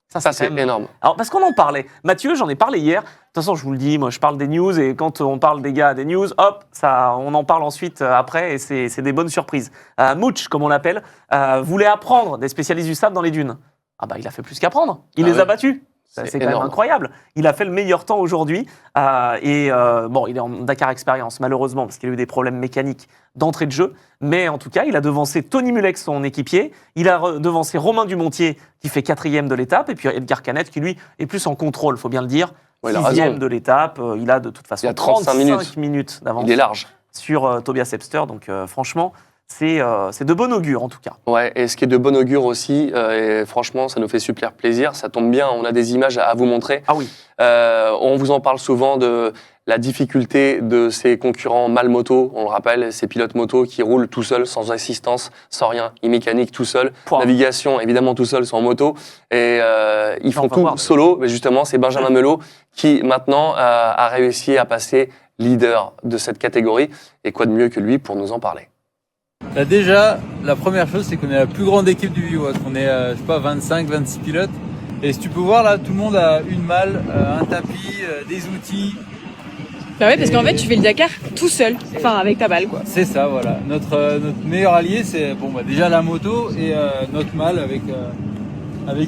Ça, c'est quand même- énorme. Alors, parce qu'on en parlait. Mathieu, j'en ai parlé hier. De toute façon, je vous le dis, moi, je parle des news et quand on parle des gars des news, hop, on en parle ensuite après et c'est des bonnes surprises. Mouch, comme on l'appelle, voulait apprendre des spécialistes du sable dans les dunes. Ah bah, il a fait plus qu'apprendre. Il les a battus. C'est quand même énorme. incroyable. Il a fait le meilleur temps aujourd'hui. Bon, il est en Dakar Experience, malheureusement, parce qu'il a eu des problèmes mécaniques d'entrée de jeu. Mais en tout cas, il a devancé Tony Mulex, son équipier. Il a devancé Romain Dumontier, qui fait 4e de l'étape. Et puis Edgar Canet, qui lui est plus en contrôle, il faut bien le dire. Ouais, il a 6e raison. de l'étape. Il a de toute façon Il a 35 minutes d'avance Il est large. sur Tobias Epster. Donc franchement, c'est de bon augure en tout cas. Ouais, et ce qui est de bon augure aussi, et franchement, ça nous fait super plaisir. Ça tombe bien, on a des images à vous montrer. Ah oui. On vous en parle souvent de la difficulté de ces concurrents mal moto. On le rappelle, ces pilotes moto qui roulent tout seuls, sans assistance, sans rien, mécanique tout seul, Point. navigation évidemment tout seul, sans moto. Et ils on font va tout voir. solo. Mais justement, c'est Benjamin Melot qui maintenant a réussi à passer leader de cette catégorie. Et quoi de mieux que lui pour nous en parler? Bah déjà, la première chose, c'est qu'on est la plus grande équipe du bivouac. On est, 25, 26 pilotes. Et si tu peux voir, là, tout le monde a une malle, un tapis, des outils. Bah ouais, parce qu'en fait, tu fais le Dakar tout seul, enfin avec ta balle, quoi. C'est ça, voilà. Notre meilleur allié, c'est déjà la moto et notre malle avec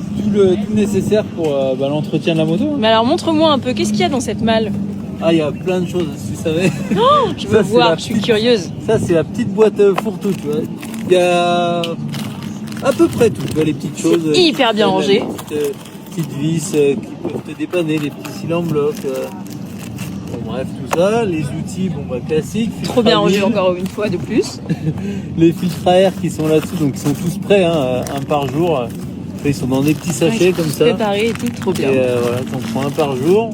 tout le nécessaire pour l'entretien de la moto. Mais alors, montre-moi un peu, qu'est-ce qu'il y a dans cette malle? Ah, il y a plein de choses, si tu savais. Oh, je veux Ça, c'est voir, la je suis petite- curieuse. Ça, c'est la petite boîte fourre-tout, tu vois. Il y a à peu près tout, tu vois, les petites choses. hyper bien rangé. Les petites vis qui peuvent te dépanner, les petits cylindres blocs. Bon, bref, tout ça. Les outils, classiques. Trop bien rangé filtre à encore une fois de plus. huile. Les filtres à air qui sont là-dessous, donc ils sont tous prêts, hein, un par jour. Ils sont dans des petits sachets Ouais, comme tout ça. préparé et tout, trop bien. Et voilà, t'en prends un par jour.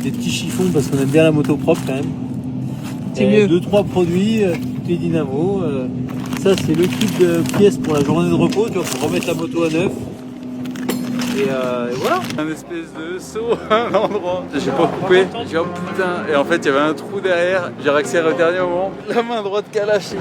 Des petits chiffons parce qu'on aime bien la moto propre quand même. C'est Et mieux. 2-3 produits, toutes les dynamos. Ça, c'est le kit de pièces pour la journée de repos, tu vois, pour remettre la moto à neuf. Et voilà. Un espèce de saut à un endroit. J'ai pas coupé. J'ai dit oh putain. Et en fait, il y avait un trou derrière. J'ai réaccéléré au dernier moment. La main droite qui a lâché.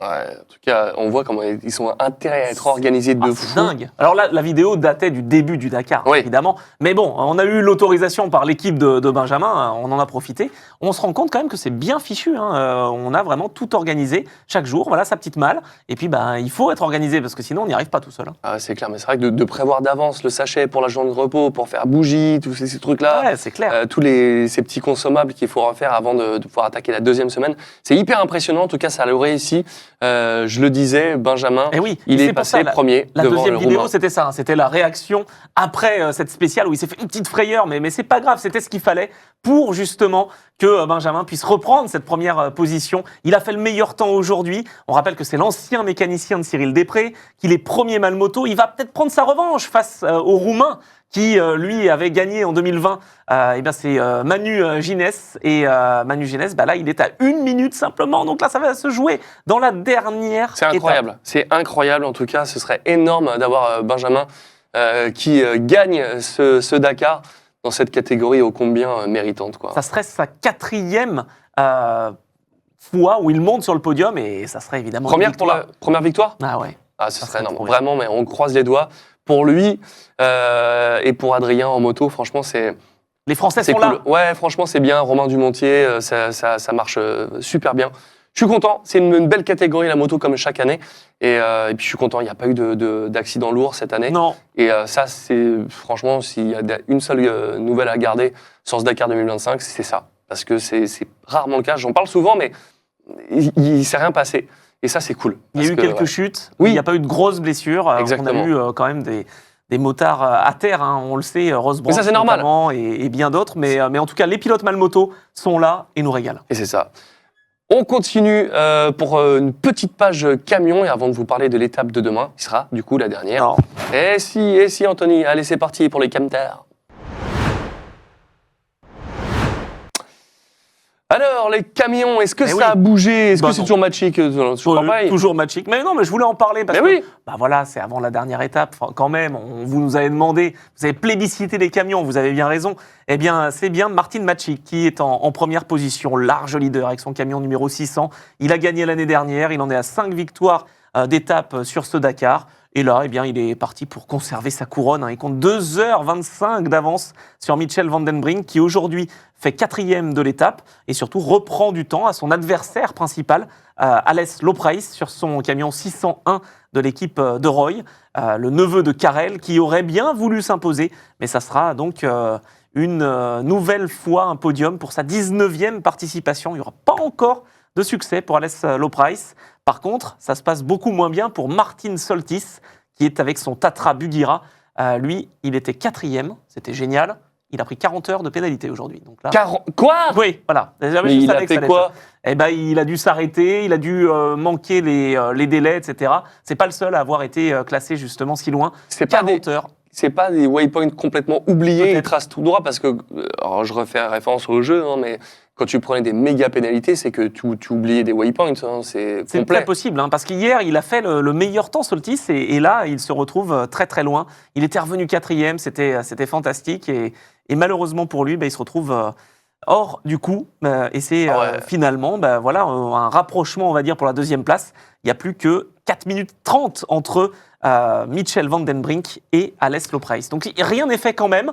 Ouais, en tout cas, on voit comment ils sont intérêts à être organisés de C'est fou. dingue. Alors là, la vidéo datait du début du Dakar, Oui. évidemment. Mais bon, on a eu l'autorisation par l'équipe de Benjamin, on en a profité. On se rend compte quand même que c'est bien fichu, hein. On a vraiment tout organisé chaque jour. Voilà sa petite malle. Et puis, il faut être organisé parce que sinon, on n'y arrive pas tout seul, hein. Ah, c'est clair, mais c'est vrai que de prévoir d'avance le sachet pour la journée de repos, pour faire bougie, tous ces trucs-là, Ouais, c'est clair. tous ces petits consommables qu'il faut refaire avant de pouvoir attaquer la deuxième semaine, c'est hyper impressionnant. En tout cas, ça le réussit. Je le disais, Benjamin, Et oui, il c'est est pour passé ça, premier La devant deuxième le vidéo, Roumain. c'était ça, hein. C'était la réaction après cette spéciale où il s'est fait une petite frayeur, mais c'est pas grave, c'était ce qu'il fallait pour justement que Benjamin puisse reprendre cette première position. Il a fait le meilleur temps aujourd'hui. On rappelle que c'est l'ancien mécanicien de Cyril Després, qu'il est premier mal moto. Il va peut-être prendre sa revanche face au Roumain qui, lui, avait gagné en 2020. C'est Manu Ginès. Et Manu Ginès, là, il est à 1 minute simplement. Donc là, ça va se jouer dans la dernière C'est incroyable. étape. C'est incroyable, en tout cas. Ce serait énorme d'avoir Benjamin qui gagne ce Dakar dans cette catégorie ô combien méritante, quoi. Ça serait sa 4e fois où il monte sur le podium et ça serait évidemment une victoire. Première victoire? Ah ouais. Ah, ce serait énorme. Vraiment, mais on croise les doigts. Pour lui et pour Adrien en moto, franchement, c'est... Les Français sont cool. là. Ouais, franchement, c'est bien. Romain Dumontier, ça marche super bien. Je suis content. C'est une belle catégorie, la moto, comme chaque année. Et puis, je suis content. Il n'y a pas eu d'accident lourd cette année. Non. Et ça, c'est... Franchement, s'il y a une seule nouvelle à garder sur ce Dakar 2025, c'est ça. Parce que c'est rarement le cas. J'en parle souvent, mais il ne s'est rien passé. Et ça, c'est cool. Il y a eu quelques chutes. Oui. Il n'y a pas eu de grosses blessures. Exactement. On a eu quand même des motards à terre, hein, on le sait, Ross Branch ça, c'est normal. notamment, et bien d'autres. Mais en tout cas, les pilotes Malmoto sont là et nous régalent. Et c'est ça. On continue pour une petite page camion, et avant de vous parler de l'étape de demain, qui sera du coup la dernière. Non. Et si, Anthony. Allez, c'est parti pour les camters. Alors, les camions, est-ce que ça a bougé? Est-ce que c'est toujours Magic? Toujours Magic. Mais non, mais je voulais en parler parce que voilà, c'est avant la dernière étape. Enfin, quand même, vous nous avez demandé, vous avez plébiscité les camions, vous avez bien raison. Eh bien, c'est bien Martin Magic qui est en première position, large leader avec son camion numéro 600. Il a gagné l'année dernière, il en est à 5 victoires d'étape sur ce Dakar. Et là, eh bien, il est parti pour conserver sa couronne. Il compte 2h25 d'avance sur Michel Van den Brink, qui aujourd'hui fait 4e de l'étape et surtout reprend du temps à son adversaire principal, Alès Lopreis, sur son camion 601 de l'équipe de Roy, le neveu de Karel, qui aurait bien voulu s'imposer. Mais ça sera donc une nouvelle fois un podium pour sa 19e participation. Il n'y aura pas encore de succès pour Alès Lopreis. Par contre, ça se passe beaucoup moins bien pour Martin Soltis, qui est avec son Tatra Bugira. Lui, il était 4e, c'était génial. Il a pris 40 heures de pénalité aujourd'hui. Donc là... Quoi? Oui, voilà. Mais il a fait quoi? Eh ben, il a dû s'arrêter, il a dû manquer les délais, etc. C'est pas le seul à avoir été classé justement si loin. C'est 40 heures. C'est pas des waypoints complètement oubliés, ils tracent tout droit, parce que, alors je refais référence au jeu, hein, mais quand tu prenais des méga pénalités, c'est que tu oubliais des waypoints, hein, c'est complet. Très possible, hein, parce qu'hier, il a fait le meilleur temps, Soltis, et là, il se retrouve très très loin. Il était revenu 4e, c'était fantastique, et malheureusement pour lui, il se retrouve hors du coup, et c'est finalement voilà, un rapprochement, on va dire, pour la 2e place. Il n'y a plus que 4 minutes 30 entre Michel Van den Brink et Alès Lopreis. Donc rien n'est fait quand même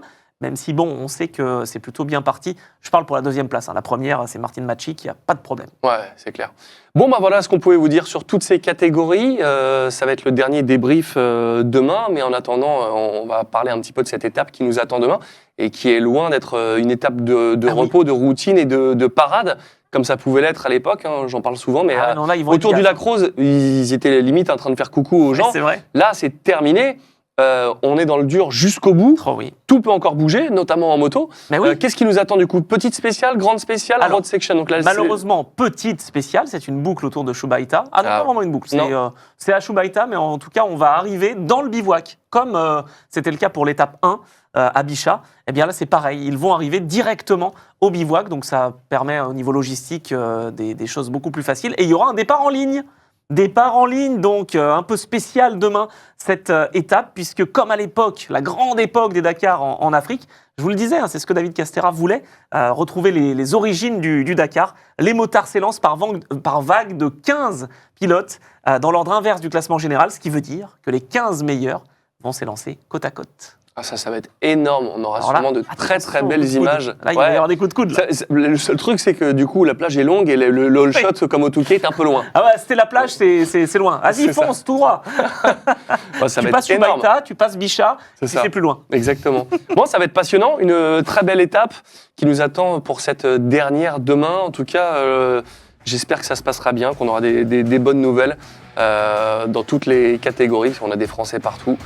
si bon, on sait que c'est plutôt bien parti. Je parle pour la 2e place. Hein. La première, c'est Martin Magic, il n'y a pas de problème. Ouais, c'est clair. Bon, voilà ce qu'on pouvait vous dire sur toutes ces catégories. Ça va être le dernier débrief demain, mais en attendant, on va parler un petit peu de cette étape qui nous attend demain et qui est loin d'être une étape de repos, de routine et de parade, comme ça pouvait l'être à l'époque, hein, j'en parle souvent, mais là, autour du lac Rose, ils étaient limite en train de faire coucou aux gens. C'est vrai. Là, c'est terminé. On est dans le dur jusqu'au bout. Tout peut encore bouger, notamment en moto. Qu'est-ce qui nous attend du coup? Petite spéciale, grande spéciale, road section? Donc là, malheureusement, petite spéciale, c'est une boucle autour de Shubaïta. Ah non, pas vraiment une boucle. C'est à Shubaïta, mais en tout cas, on va arriver dans le bivouac, comme c'était le cas pour l'étape 1 à Bichat. Eh bien là, c'est pareil. Ils vont arriver directement au bivouac, donc ça permet au niveau logistique des choses beaucoup plus faciles. Et il y aura un départ en ligne. Départ en ligne, donc un peu spécial demain, cette étape, puisque comme à l'époque, la grande époque des Dakar en Afrique, je vous le disais, hein, c'est ce que David Castera voulait, retrouver les origines du Dakar. Les motards s'élancent par vague de 15 pilotes dans l'ordre inverse du classement général, ce qui veut dire que les 15 meilleurs vont s'élancer côte à côte. Ah, ça va être énorme. On aura sûrement de très très belles images. Là, il va y avoir des coups de coude. Là. Le seul truc, c'est que du coup, la plage est longue et le all shot, comme au Touquet, est un peu loin. Ah ouais, c'était la plage, c'est loin. Vas-y, fonce tout droit. Ça tu va passes être énorme. Shubaïta, tu passes Bichat, c'est plus loin. Exactement. Bon, ça va être passionnant. Une très belle étape qui nous attend pour cette dernière demain. En tout cas, j'espère que ça se passera bien, qu'on aura des bonnes nouvelles dans toutes les catégories. On a des Français partout.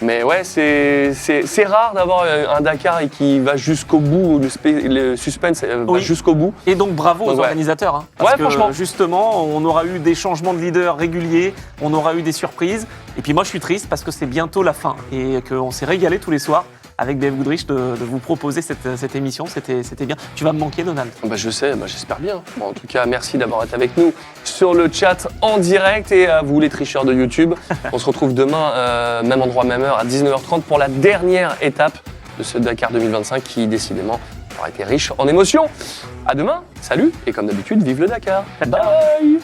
Mais ouais, c'est rare d'avoir un Dakar et qui va jusqu'au bout, le suspense va jusqu'au bout. Et donc bravo aux organisateurs. Hein, parce que franchement, justement, on aura eu des changements de leader réguliers, on aura eu des surprises. Et puis moi, je suis triste parce que c'est bientôt la fin et qu'on s'est régalé tous les soirs avec BF Goodrich de vous proposer cette émission. C'était bien. Tu vas me manquer, Donald? Je sais, j'espère bien. Bon, en tout cas, merci d'avoir été avec nous sur le chat en direct et à vous les tricheurs de YouTube. On se retrouve demain, même endroit, même heure, à 19h30 pour la dernière étape de ce Dakar 2025 qui, décidément, aura été riche en émotions. À demain, salut et comme d'habitude, vive le Dakar. Bye.